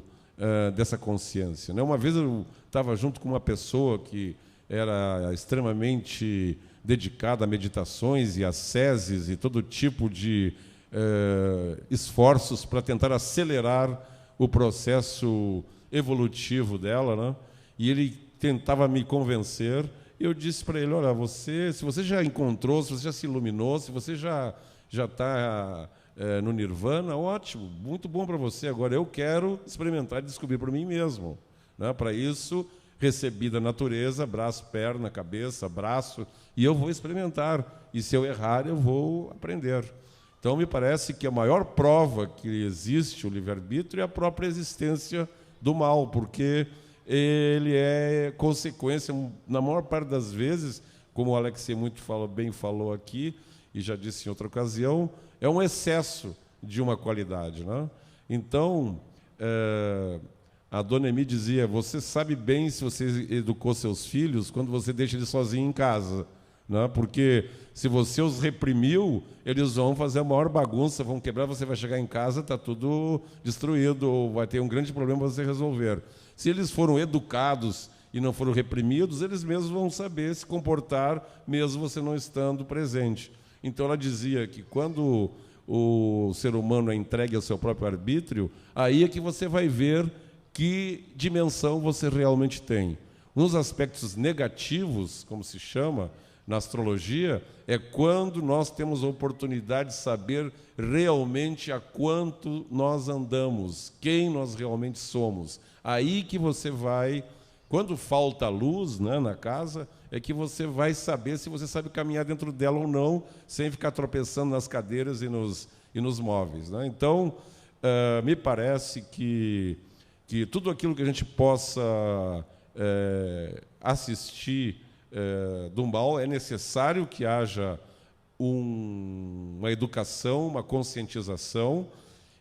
dessa consciência, né? Uma vez eu estava junto com uma pessoa que era extremamente dedicada a meditações e asceses e todo tipo de esforços para tentar acelerar o processo evolutivo dela, né? E ele tentava me convencer eu disse para ele, olha, se você já encontrou, se você já se iluminou, se você já está no nirvana, ótimo, muito bom para você. Agora eu quero experimentar e descobrir por mim mesmo, né? Para isso, recebi da natureza, braço, perna, cabeça, braço, e eu vou experimentar. E se eu errar, eu vou aprender. Então, me parece que a maior prova que existe o livre-arbítrio é a própria existência do mal, porque ele é consequência, na maior parte das vezes, como o Alexei bem falou aqui, e já disse em outra ocasião, é um excesso de uma qualidade, né? Então, a dona Emi dizia, você sabe bem se você educou seus filhos quando você deixa eles sozinhos em casa, né? Porque se você os reprimiu, eles vão fazer a maior bagunça, vão quebrar, você vai chegar em casa, está tudo destruído, ou vai ter um grande problema para você resolver. Se eles foram educados e não foram reprimidos, eles mesmos vão saber se comportar, mesmo você não estando presente. Então, ela dizia que quando o ser humano é entregue ao seu próprio arbítrio, aí é que você vai ver que dimensão você realmente tem. Um dos aspectos negativos, como se chama, na astrologia, é quando nós temos a oportunidade de saber realmente a quanto nós andamos, quem nós realmente somos. Aí que você vai, quando falta luz, né, na casa, é que você vai saber se você sabe caminhar dentro dela ou não, sem ficar tropeçando nas cadeiras e nos móveis, né? Então, me parece que tudo aquilo que a gente possa assistir do mal, é necessário que haja uma educação, uma conscientização,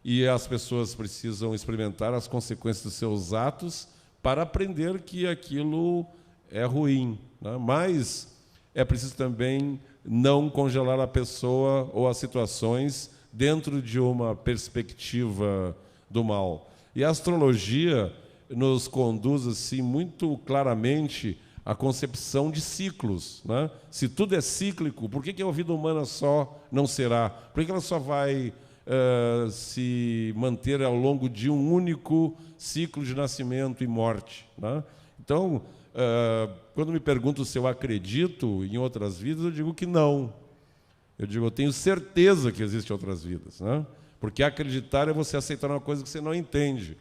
e as pessoas precisam experimentar as consequências dos seus atos para aprender que aquilo é ruim, né? Mas é preciso também não congelar a pessoa ou as situações dentro de uma perspectiva do mal. E a astrologia nos conduz assim muito claramente à concepção de ciclos, né? Se tudo é cíclico, por que a vida humana só não será? Por que ela só vai se manter ao longo de um único ciclo de nascimento e morte, né? Então, quando me perguntam se eu acredito em outras vidas, eu digo que não. Eu digo, eu tenho certeza que existem outras vidas, né? Porque acreditar é você aceitar uma coisa que você não entende.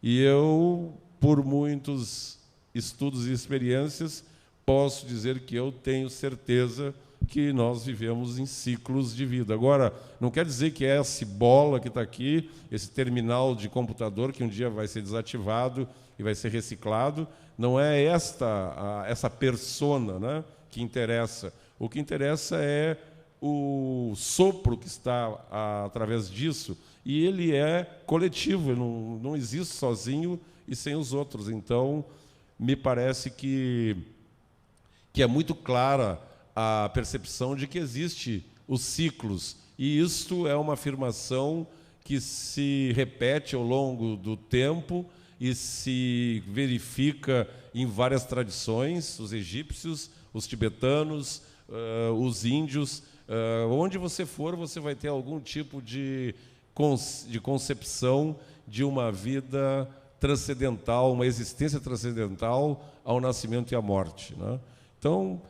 E eu, por muitos estudos e experiências, posso dizer que eu tenho certeza que nós vivemos em ciclos de vida. Agora, não quer dizer que essa bola que está aqui, esse terminal de computador que um dia vai ser desativado e vai ser reciclado, não é essa persona, né, que interessa. O que interessa é o sopro que está através disso, e ele é coletivo, não existe sozinho e sem os outros. Então, me parece que é muito clara a percepção de que existem os ciclos, e isto é uma afirmação que se repete ao longo do tempo e se verifica em várias tradições, os egípcios, os tibetanos, os índios. Onde você for, você vai ter algum tipo de concepção de uma vida transcendental, uma existência transcendental ao nascimento e à morte, né? Então,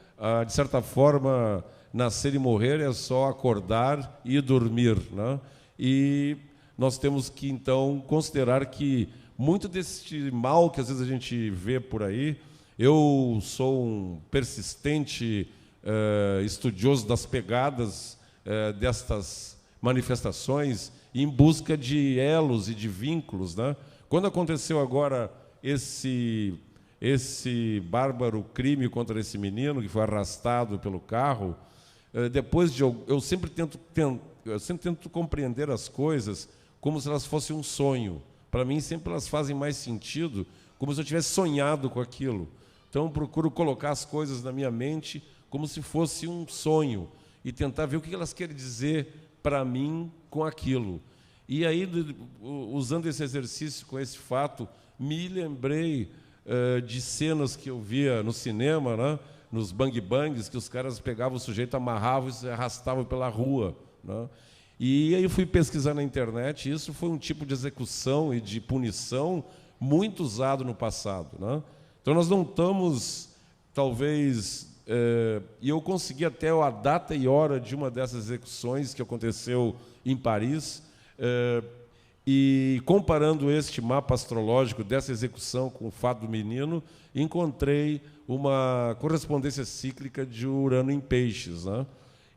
de certa forma, nascer e morrer é só acordar e dormir, né? E nós temos que, então, considerar que muito desse mal que às vezes a gente vê por aí, eu sou um persistente estudioso das pegadas destas manifestações em busca de elos e de vínculos, né? Quando aconteceu agora esse bárbaro crime contra esse menino que foi arrastado pelo carro, depois de eu sempre tento compreender as coisas como se elas fossem um sonho. Para mim, sempre elas fazem mais sentido, como se eu tivesse sonhado com aquilo. Então, eu procuro colocar as coisas na minha mente como se fosse um sonho e tentar ver o que elas querem dizer para mim com aquilo. E aí, usando esse exercício com esse fato, me lembrei de cenas que eu via no cinema, né? Nos bang-bangs, que os caras pegavam o sujeito, amarravam e se arrastavam pela rua, né? E aí eu fui pesquisar na internet, e isso foi um tipo de execução e de punição muito usado no passado, né? Então nós não estamos talvez... e eu consegui até a data e hora de uma dessas execuções que aconteceu em Paris, e comparando este mapa astrológico dessa execução com o fato do menino, encontrei uma correspondência cíclica de Urano em Peixes, né?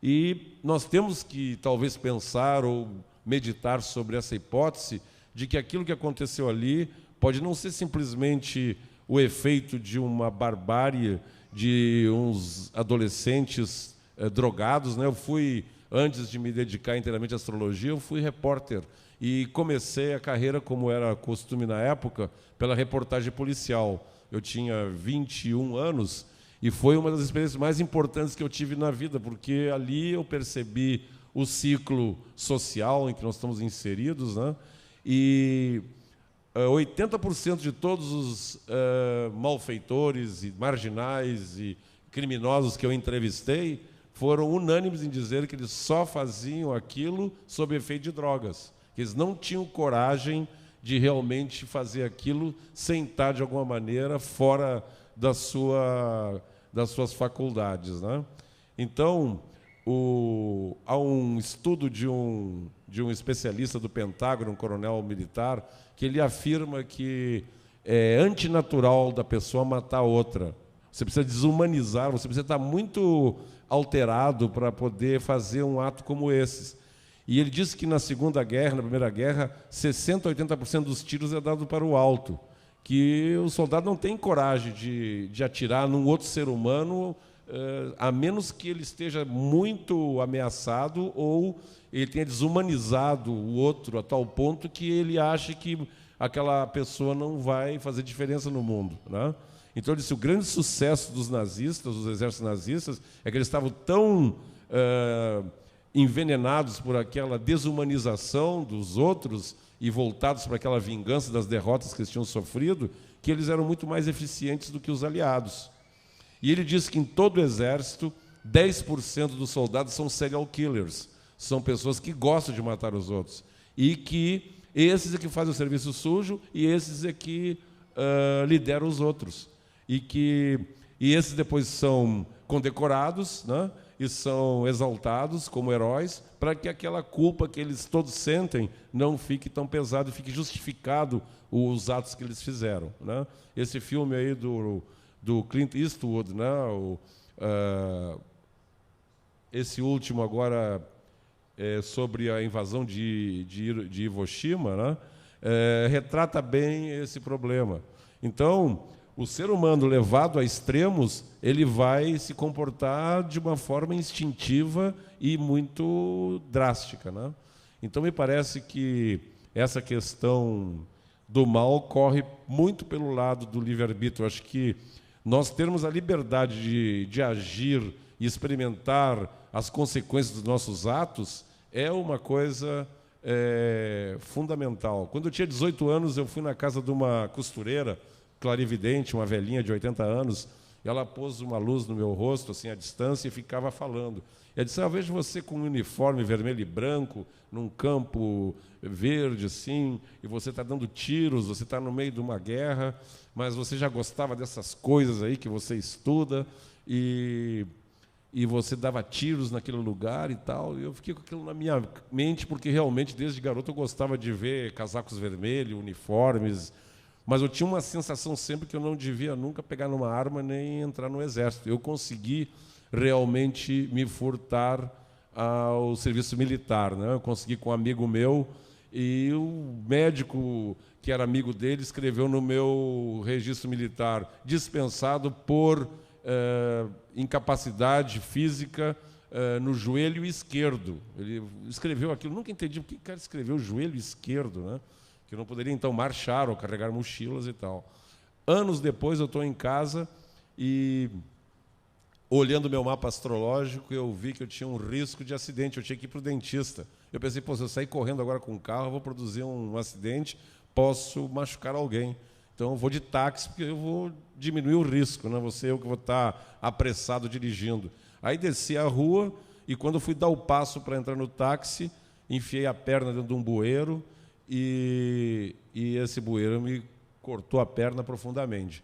E nós temos que talvez pensar ou meditar sobre essa hipótese de que aquilo que aconteceu ali pode não ser simplesmente o efeito de uma barbárie de uns adolescentes drogados, né? Eu fui, antes de me dedicar inteiramente à astrologia, eu fui repórter e comecei a carreira, como era costume na época, pela reportagem policial. Eu tinha 21 anos e foi uma das experiências mais importantes que eu tive na vida, porque ali eu percebi o ciclo social em que nós estamos inseridos, né? E 80% de todos os malfeitores e marginais e criminosos que eu entrevistei foram unânimes em dizer que eles só faziam aquilo sob efeito de drogas, que eles não tinham coragem de realmente fazer aquilo sem estar, de alguma maneira, fora das suas faculdades, né? Então, há um estudo de um especialista do Pentágono, um coronel militar, que ele afirma que é antinatural da pessoa matar outra. Você precisa desumanizar, você precisa estar muito alterado para poder fazer um ato como esses. E ele disse que na Segunda Guerra, na Primeira Guerra, 60% a 80% dos tiros é dado para o alto, que o soldado não tem coragem de atirar num outro ser humano, a menos que ele esteja muito ameaçado ou ele tenha desumanizado o outro a tal ponto que ele ache que aquela pessoa não vai fazer diferença no mundo, né? Então, ele disse, o grande sucesso dos nazistas, dos exércitos nazistas, é que eles estavam tão envenenados por aquela desumanização dos outros e voltados para aquela vingança das derrotas que eles tinham sofrido, que eles eram muito mais eficientes do que os aliados. E ele disse que em todo o exército, 10% dos soldados são serial killers, são pessoas que gostam de matar os outros, e que esses é que fazem o serviço sujo e esses é que lideram os outros. E esses depois são condecorados, né? E são exaltados como heróis, para que aquela culpa que eles todos sentem não fique tão pesado e fique justificado os atos que eles fizeram, né? Esse filme aí do Clint Eastwood, né? Esse último agora sobre a invasão de Hiroshima, né? Retrata bem esse problema. Então, o ser humano levado a extremos, ele vai se comportar de uma forma instintiva e muito drástica, né? Então, me parece que essa questão do mal corre muito pelo lado do livre-arbítrio. Acho que nós termos a liberdade de agir e experimentar as consequências dos nossos atos é uma coisa fundamental. Quando eu tinha 18 anos, eu fui na casa de uma costureira clarividente, uma velhinha de 80 anos, e ela pôs uma luz no meu rosto, assim, à distância, e ficava falando. Ela disse, eu vejo você com um uniforme vermelho e branco, num campo verde, assim, e você está dando tiros, você está no meio de uma guerra, mas você já gostava dessas coisas aí que você estuda, e você dava tiros naquele lugar e tal. E eu fiquei com aquilo na minha mente, porque realmente, desde garoto, eu gostava de ver casacos vermelhos, uniformes, mas eu tinha uma sensação sempre que eu não devia nunca pegar numa arma nem entrar no exército. Eu consegui realmente me furtar ao serviço militar, né? Eu consegui com um amigo meu, e o médico que era amigo dele escreveu no meu registro militar, dispensado por incapacidade física no joelho esquerdo. Ele escreveu aquilo, nunca entendi por que o cara escreveu o joelho esquerdo, né? Que eu não poderia, então, marchar ou carregar mochilas e tal. Anos depois, eu estou em casa e, olhando meu mapa astrológico, eu vi que eu tinha um risco de acidente, eu tinha que ir para o dentista. Eu pensei, pô, se eu sair correndo agora com o carro, eu vou produzir um acidente, posso machucar alguém. Então, eu vou de táxi, porque eu vou diminuir o risco, né? Vou ser eu que vou estar apressado dirigindo. Aí desci a rua e, quando fui dar o passo para entrar no táxi, enfiei a perna dentro de um bueiro, e esse bueiro me cortou a perna profundamente.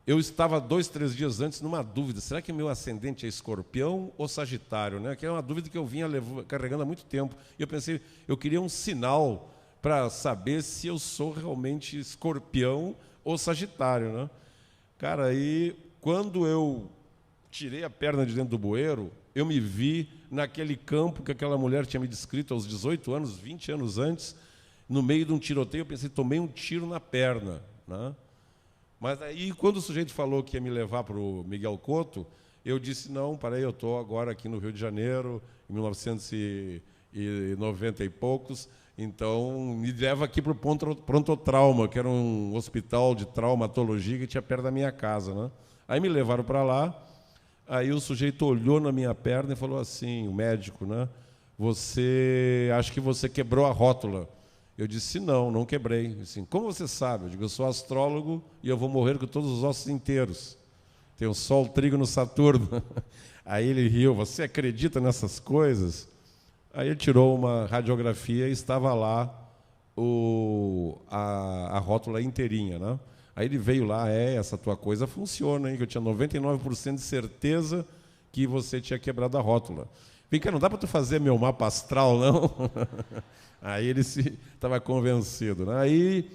eu estava 2, 3 dias antes numa dúvida, será que meu ascendente é Escorpião ou Sagitário, né? Que é uma dúvida que eu vinha carregando há muito tempo. E eu pensei, eu queria um sinal para saber se eu sou realmente Escorpião ou Sagitário, né? Cara, aí quando eu tirei a perna de dentro do bueiro, eu me vi naquele campo que aquela mulher tinha me descrito aos 18 anos, 20 anos antes, no meio de um tiroteio. Eu pensei, tomei um tiro na perna, né? Mas aí, quando o sujeito falou que ia me levar para o Miguel Cotto, eu disse, não, peraí, eu estou agora aqui no Rio de Janeiro, em 1990 e poucos, então me leva aqui para o Prontotrauma, que era um hospital de traumatologia que tinha perto da minha casa, né? Aí me levaram para lá, aí o sujeito olhou na minha perna e falou assim, o médico, né? Acho que você quebrou a rótula. Eu disse, não quebrei. Assim, como você sabe? Eu digo, eu sou astrólogo e eu vou morrer com todos os ossos inteiros. Tem o Sol, o Trígono, Saturno. Aí ele riu, você acredita nessas coisas? Aí ele tirou uma radiografia e estava lá a rótula inteirinha, né? Aí ele veio lá, essa tua coisa funciona, hein? Que eu tinha 99% de certeza que você tinha quebrado a rótula. Vem cá, não dá para tu fazer meu mapa astral, não? Aí ele estava convencido, né? Aí,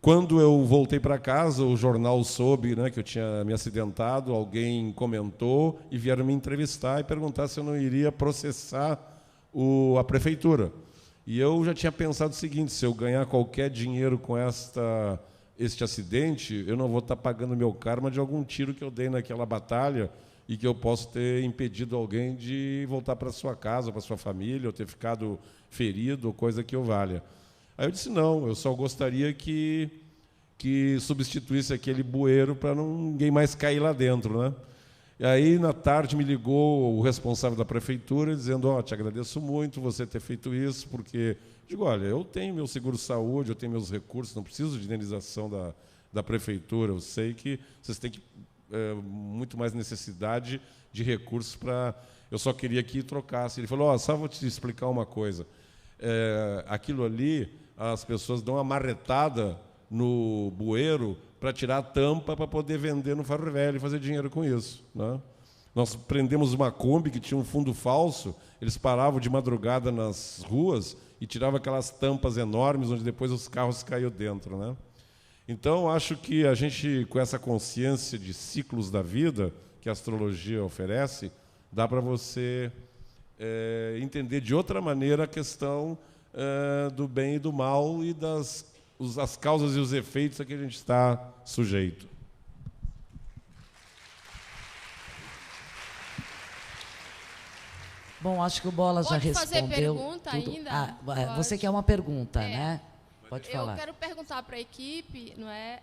quando eu voltei para casa, o jornal soube, né, que eu tinha me acidentado, alguém comentou e vieram me entrevistar e perguntar se eu não iria processar a prefeitura. E eu já tinha pensado o seguinte, se eu ganhar qualquer dinheiro com este acidente, eu não vou estar pagando meu karma de algum tiro que eu dei naquela batalha e que eu posso ter impedido alguém de voltar para sua casa, para sua família, ou ter ficado ferido, ou coisa que o valha. Aí eu disse, não, eu só gostaria que substituísse aquele bueiro para ninguém mais cair lá dentro, né? E aí, na tarde, me ligou o responsável da prefeitura, dizendo, te agradeço muito você ter feito isso, porque, digo, olha, eu tenho meu seguro-saúde, eu tenho meus recursos, não preciso de indenização da prefeitura, eu sei que vocês têm muito mais necessidade de recursos para... Eu só queria que trocasse. Ele falou, só vou te explicar uma coisa. Aquilo ali, as pessoas dão uma marretada no bueiro para tirar a tampa para poder vender no ferro velho e fazer dinheiro com isso, né? Nós prendemos uma Kombi que tinha um fundo falso, eles paravam de madrugada nas ruas e tiravam aquelas tampas enormes onde depois os carros caíam dentro, né? Então, acho que a gente, com essa consciência de ciclos da vida que a astrologia oferece, dá para você entender de outra maneira a questão do bem e do mal e as causas e os efeitos a que a gente está sujeito. Bom, acho que o Bola já respondeu. Pode fazer pergunta tudo. ainda? Você quer uma pergunta, né? Pode falar. Eu quero perguntar para a equipe, não é?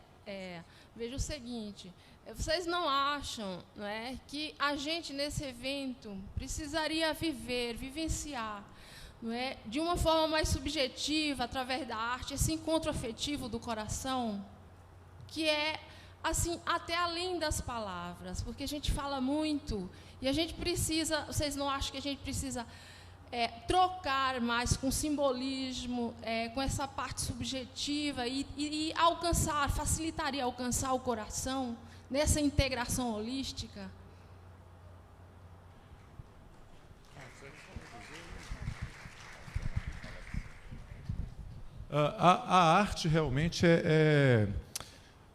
Veja o seguinte, vocês não acham, não é, que a gente nesse evento precisaria vivenciar, não é, de uma forma mais subjetiva, através da arte, esse encontro afetivo do coração, que é assim até além das palavras, porque a gente fala muito e a gente precisa. Vocês não acham que a gente precisa trocar mais com simbolismo, com essa parte subjetiva e facilitaria alcançar o coração nessa integração holística? A arte realmente é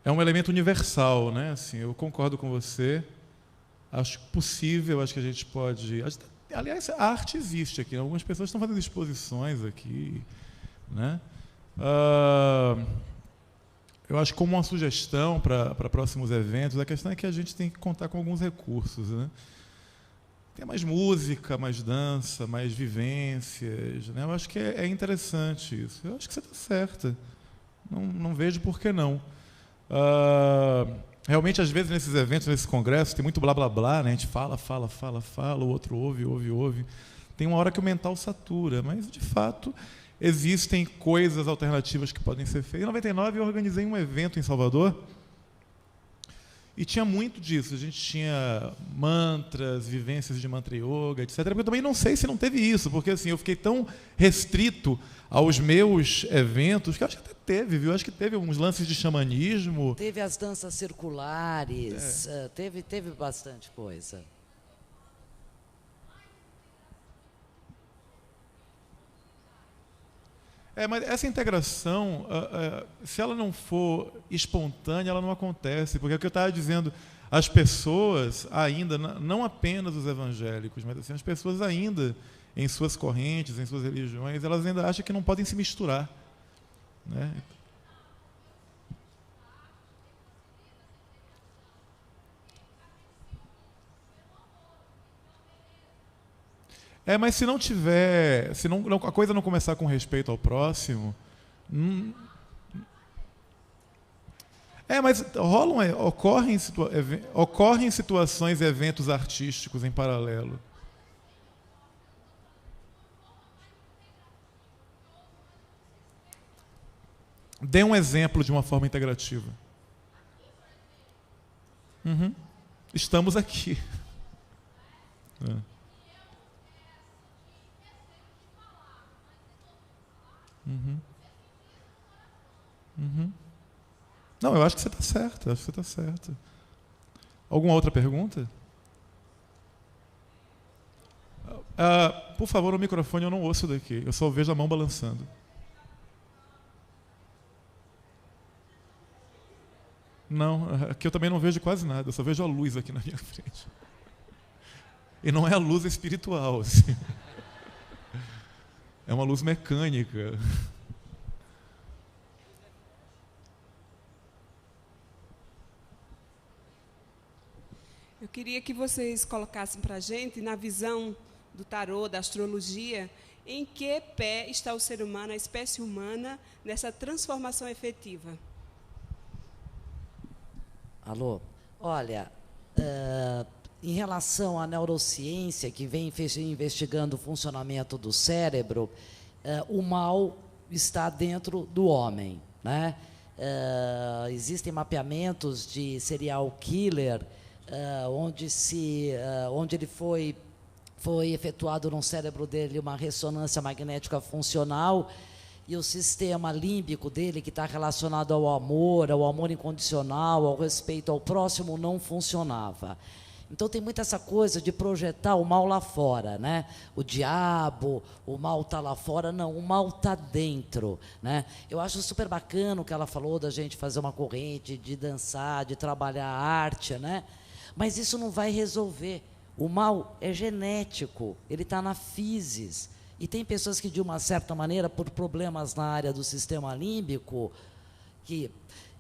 um elemento universal, né? Assim, eu concordo com você. Acho possível, acho que a gente pode... Aliás, a arte existe aqui. Algumas pessoas estão fazendo exposições aqui, né? Eu acho que como uma sugestão para próximos eventos, a questão é que a gente tem que contar com alguns recursos, né? Tem mais música, mais dança, mais vivências, né? Eu acho que é interessante isso. Eu acho que você está certa. Não vejo por que não. Realmente, às vezes, nesses eventos, nesses congressos, tem muito blá, blá, blá, né? A gente fala, o outro ouve. Tem uma hora que o mental satura, mas, de fato, existem coisas alternativas que podem ser feitas. Em 99, eu organizei um evento em Salvador E tinha muito disso. A gente tinha mantras, vivências de mantra yoga, etc. Porque eu também não sei se não teve isso, porque assim, eu fiquei tão restrito aos meus eventos, que eu acho que até teve, viu? Acho que teve uns lances de xamanismo. Teve as danças circulares, teve bastante coisa. Mas essa integração, se ela não for espontânea, ela não acontece. Porque é o que eu estava dizendo, as pessoas ainda, não apenas os evangélicos, mas assim, as pessoas ainda, em suas correntes, em suas religiões, elas ainda acham que não podem se misturar, né? Mas se não tiver, se não, a coisa não começar com respeito ao próximo, mas ocorrem situações e eventos artísticos em paralelo. Dê um exemplo de uma forma integrativa. Estamos aqui. Não, eu acho que você está certo. Acho que você está certo. Alguma outra pergunta? Por favor, o microfone eu não ouço daqui. Eu só vejo a mão balançando. Não, aqui eu também não vejo quase nada. Eu só vejo a luz aqui na minha frente. E não é a luz espiritual, assim. É uma luz mecânica. Eu queria que vocês colocassem para a gente, na visão do tarô, da astrologia, em que pé está o ser humano, a espécie humana, nessa transformação efetiva. Alô? Olha, em relação à neurociência, que vem investigando o funcionamento do cérebro, o mal está dentro do homem, né? Existem mapeamentos de serial killer, onde ele foi efetuado no cérebro dele uma ressonância magnética funcional, e o sistema límbico dele, que está relacionado ao amor incondicional, ao respeito ao próximo, não funcionava. Então tem muito essa coisa de projetar o mal lá fora, né? O diabo, o mal está lá fora. Não, o mal está dentro, né? Eu acho super bacana o que ela falou da gente fazer uma corrente, de dançar, de trabalhar a arte, né? Mas isso não vai resolver. O mal é genético, ele está na físis. E tem pessoas que, de uma certa maneira, por problemas na área do sistema límbico, que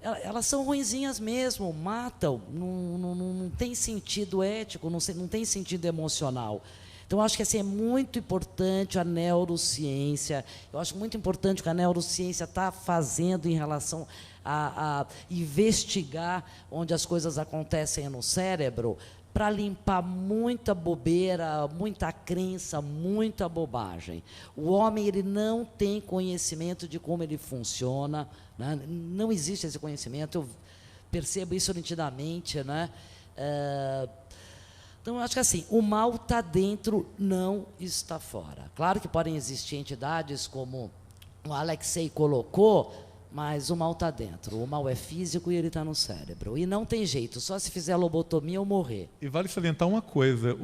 elas são ruinzinhas mesmo, matam, não tem sentido ético, não tem sentido emocional. Então, eu acho que assim, é muito importante a neurociência, eu acho muito importante o que a neurociência está fazendo em relação a investigar onde as coisas acontecem no cérebro, para limpar muita bobeira, muita crença, muita bobagem. O homem, ele não tem conhecimento de como ele funciona, né? Não existe esse conhecimento, eu percebo isso nitidamente, né? Então, eu acho que assim, o mal está dentro, não está fora. Claro que podem existir entidades, como o Alexei colocou, mas o mal está dentro. O mal é físico e ele está no cérebro. E não tem jeito, só se fizer lobotomia ou morrer. E vale salientar uma coisa,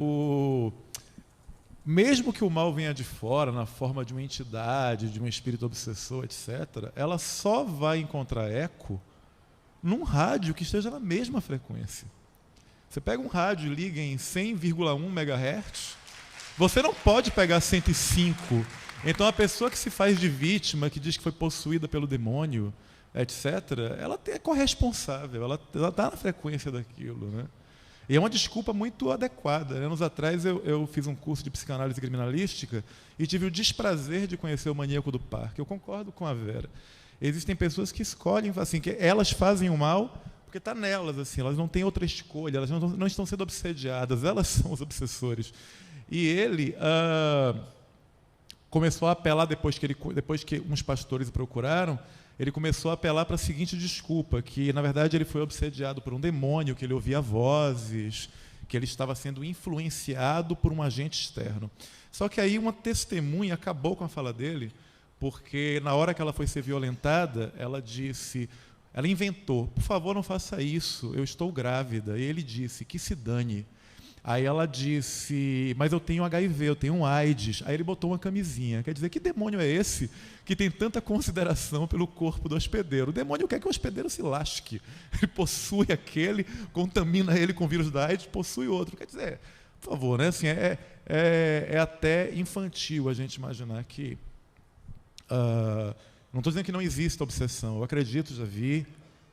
mesmo que o mal venha de fora, na forma de uma entidade, de um espírito obsessor, etc., ela só vai encontrar eco num rádio que esteja na mesma frequência. Você pega um rádio e liga em 100,1 MHz, você não pode pegar 105. Então, a pessoa que se faz de vítima, que diz que foi possuída pelo demônio, etc., ela é corresponsável, ela está na frequência daquilo, né? E é uma desculpa muito adequada. Anos atrás, eu fiz um curso de psicanálise criminalística e tive o desprazer de conhecer o Maníaco do Parque. Eu concordo com a Vera. Existem pessoas que escolhem, assim, que elas fazem o mal porque está nelas, assim, elas não têm outra escolha, elas não estão sendo obsediadas, elas são os obsessores. E ele começou a apelar, depois que uns pastores o procuraram, ele começou a apelar para a seguinte desculpa, que, na verdade, ele foi obsediado por um demônio, que ele ouvia vozes, que ele estava sendo influenciado por um agente externo. Só que aí uma testemunha acabou com a fala dele, porque, na hora que ela foi ser violentada, ela inventou, por favor, não faça isso, eu estou grávida. E ele disse, que se dane. Aí ela disse, mas eu tenho HIV, eu tenho um AIDS. Aí ele botou uma camisinha. Quer dizer, que demônio é esse que tem tanta consideração pelo corpo do hospedeiro? O demônio quer que o hospedeiro se lasque. Ele possui aquele, contamina ele com o vírus da AIDS, possui outro. Quer dizer, por favor, né? Assim, é até infantil a gente imaginar que... não estou dizendo que não exista obsessão. Eu acredito,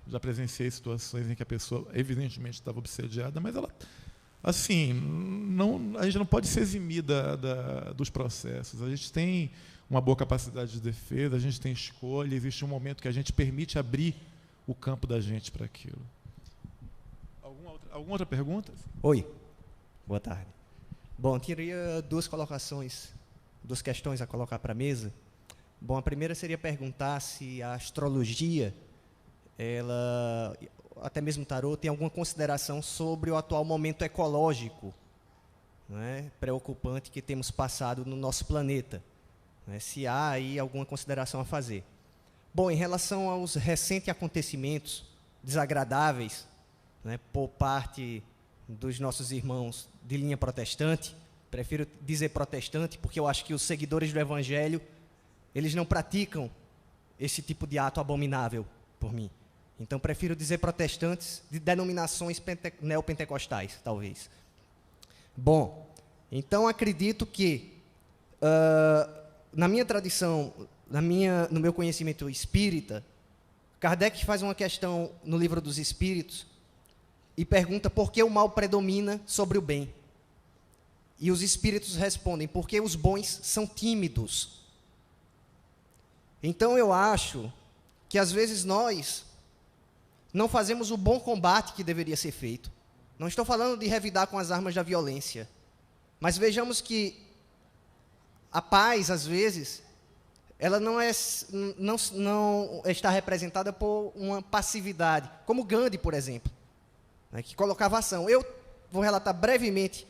já presenciei situações em que a pessoa evidentemente estava obsediada, mas ela... Assim, a gente não pode se eximir dos processos. A gente tem uma boa capacidade de defesa, a gente tem escolha, existe um momento que a gente permite abrir o campo da gente para aquilo. Alguma outra pergunta? Oi, boa tarde. Bom, teria duas questões a colocar para a mesa. Bom, a primeira seria perguntar se a astrologia, ela... até mesmo o tarô, tem alguma consideração sobre o atual momento ecológico, né, preocupante que temos passado no nosso planeta, né, se há aí alguma consideração a fazer. Bom, em relação aos recentes acontecimentos desagradáveis, né, por parte dos nossos irmãos de linha protestante, prefiro dizer protestante porque eu acho que os seguidores do Evangelho, eles não praticam esse tipo de ato abominável por mim. Então, prefiro dizer protestantes de denominações neopentecostais, talvez. Bom, então acredito que, na minha tradição, no meu conhecimento espírita, Kardec faz uma questão no Livro dos Espíritos e pergunta por que o mal predomina sobre o bem. E os espíritos respondem, porque os bons são tímidos. Então, eu acho que, às vezes, nós não fazemos o bom combate que deveria ser feito. Não estou falando de revidar com as armas da violência, mas vejamos que a paz, às vezes, ela não está representada por uma passividade, como Gandhi, por exemplo, né, que colocava ação. Eu vou relatar brevemente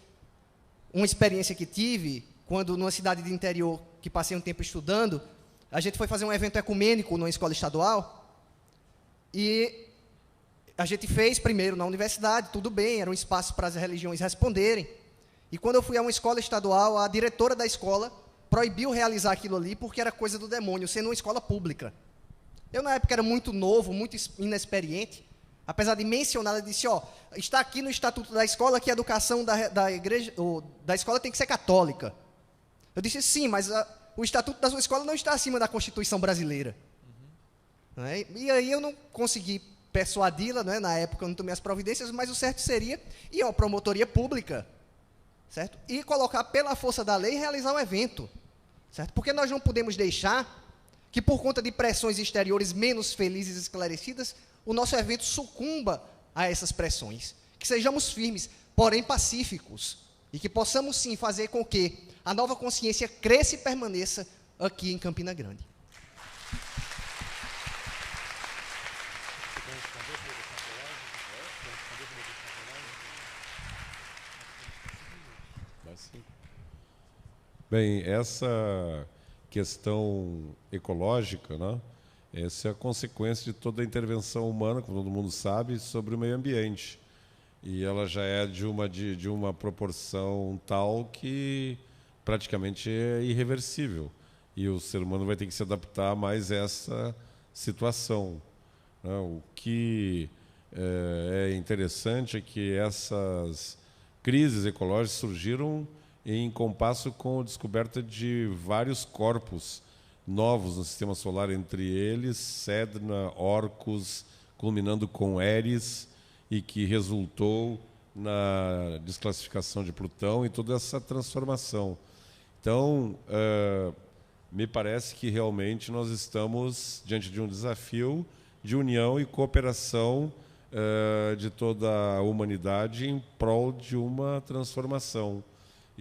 uma experiência que tive, quando numa cidade de interior, que passei um tempo estudando, a gente foi fazer um evento ecumênico numa escola estadual, e a gente fez primeiro na universidade, tudo bem, era um espaço para as religiões responderem. E quando eu fui a uma escola estadual, a diretora da escola proibiu realizar aquilo ali porque era coisa do demônio, sendo uma escola pública. Eu, na época, era muito novo, muito inexperiente. Apesar de mencionar, ela disse, está aqui no estatuto da escola que a educação da igreja, da escola tem que ser católica. Eu disse, sim, mas o estatuto da sua escola não está acima da Constituição brasileira. Uhum. Né? E aí eu não consegui persuadi-la, né? Na época eu não tomei as providências, mas o certo seria ir a uma promotoria pública, certo? E colocar pela força da lei e realizar o evento, certo? Porque nós não podemos deixar que, por conta de pressões exteriores menos felizes e esclarecidas, o nosso evento sucumba a essas pressões. Que sejamos firmes, porém pacíficos, e que possamos sim fazer com que a nova consciência cresça e permaneça aqui em Campina Grande. Bem, essa questão ecológica, né, essa é a consequência de toda a intervenção humana, como todo mundo sabe, sobre o meio ambiente. E ela já é de uma proporção tal que praticamente é irreversível. E o ser humano vai ter que se adaptar a mais essa situação, né? O que é interessante é que essas crises ecológicas surgiram em compasso com a descoberta de vários corpos novos no sistema solar, entre eles Sedna, Orcus, culminando com Eris, e que resultou na desclassificação de Plutão e toda essa transformação. Então, me parece que realmente nós estamos diante de um desafio de união e cooperação de toda a humanidade em prol de uma transformação.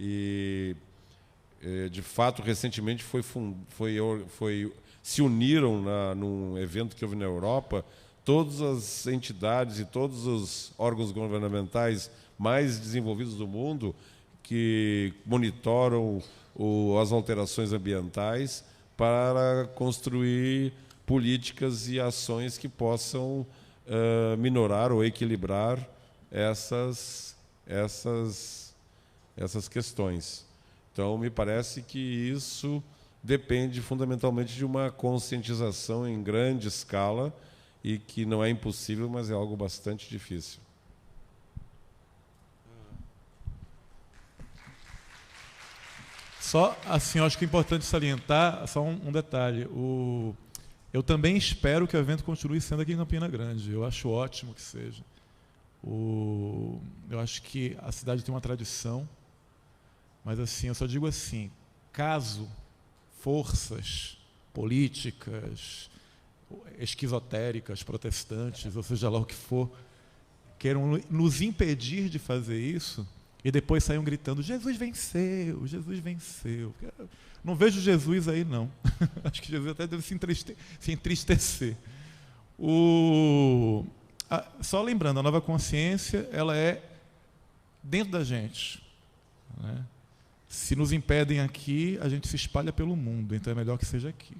E de fato, recentemente se uniram num evento que houve na Europa todas as entidades e todos os órgãos governamentais mais desenvolvidos do mundo que monitoram as alterações ambientais para construir políticas e ações que possam minorar ou equilibrar essas questões. Então, me parece que isso depende fundamentalmente de uma conscientização em grande escala e que não é impossível, mas é algo bastante difícil. Só assim, eu acho que é importante salientar só um detalhe. Eu também espero que o evento continue sendo aqui em Campina Grande. Eu acho ótimo que seja. Eu acho que a cidade tem uma tradição, mas assim, eu só digo assim, caso forças políticas, esquizotéricas, protestantes, ou seja lá o que for, queiram nos impedir de fazer isso, e depois saiam gritando, Jesus venceu, Jesus venceu. Não vejo Jesus aí, não. Acho que Jesus até deve se entristecer. Só lembrando, a nova consciência, ela é dentro da gente, né? Se nos impedem aqui, a gente se espalha pelo mundo, então é melhor que seja aqui.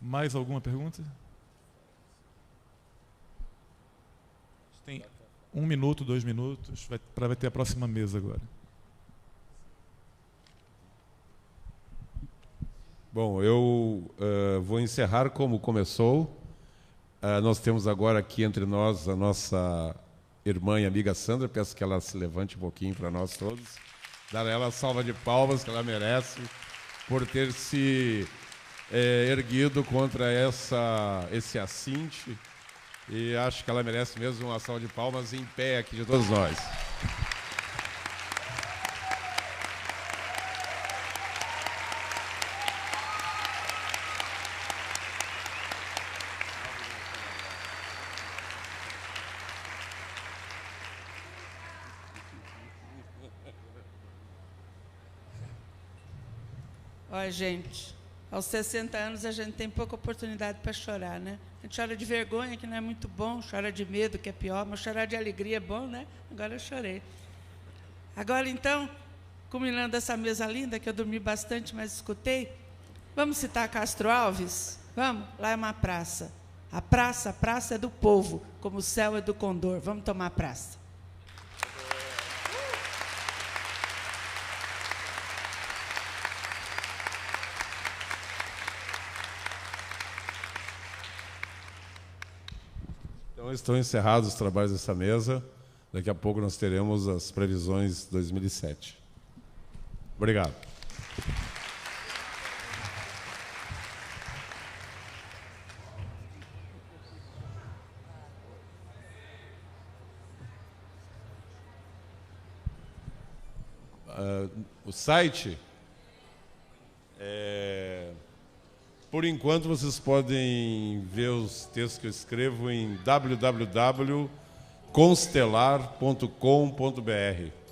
Mais alguma pergunta? Tem 1 minuto, 2 minutos, vai ter a próxima mesa agora. Bom, eu vou encerrar como começou. Nós temos agora aqui entre nós a nossa irmã e amiga Sandra. Peço que ela se levante um pouquinho para nós todos. Dar a ela a salva de palmas que ela merece por ter se erguido contra esse assinte. E acho que ela merece mesmo uma salva de palmas em pé aqui de todos nós. Olha, gente, aos 60 anos a gente tem pouca oportunidade para chorar, né? A gente chora de vergonha, que não é muito bom, chora de medo, que é pior, mas chorar de alegria é bom, né? Agora eu chorei. Agora, então, culminando essa mesa linda, que eu dormi bastante, mas escutei, vamos citar Castro Alves? Vamos? Lá é uma praça. A praça é do povo, como o céu é do condor. Vamos tomar a praça. Então, estão encerrados os trabalhos dessa mesa. Daqui a pouco nós teremos as previsões 2007. Obrigado. O site, por enquanto, vocês podem ver os textos que eu escrevo em www.constelar.com.br.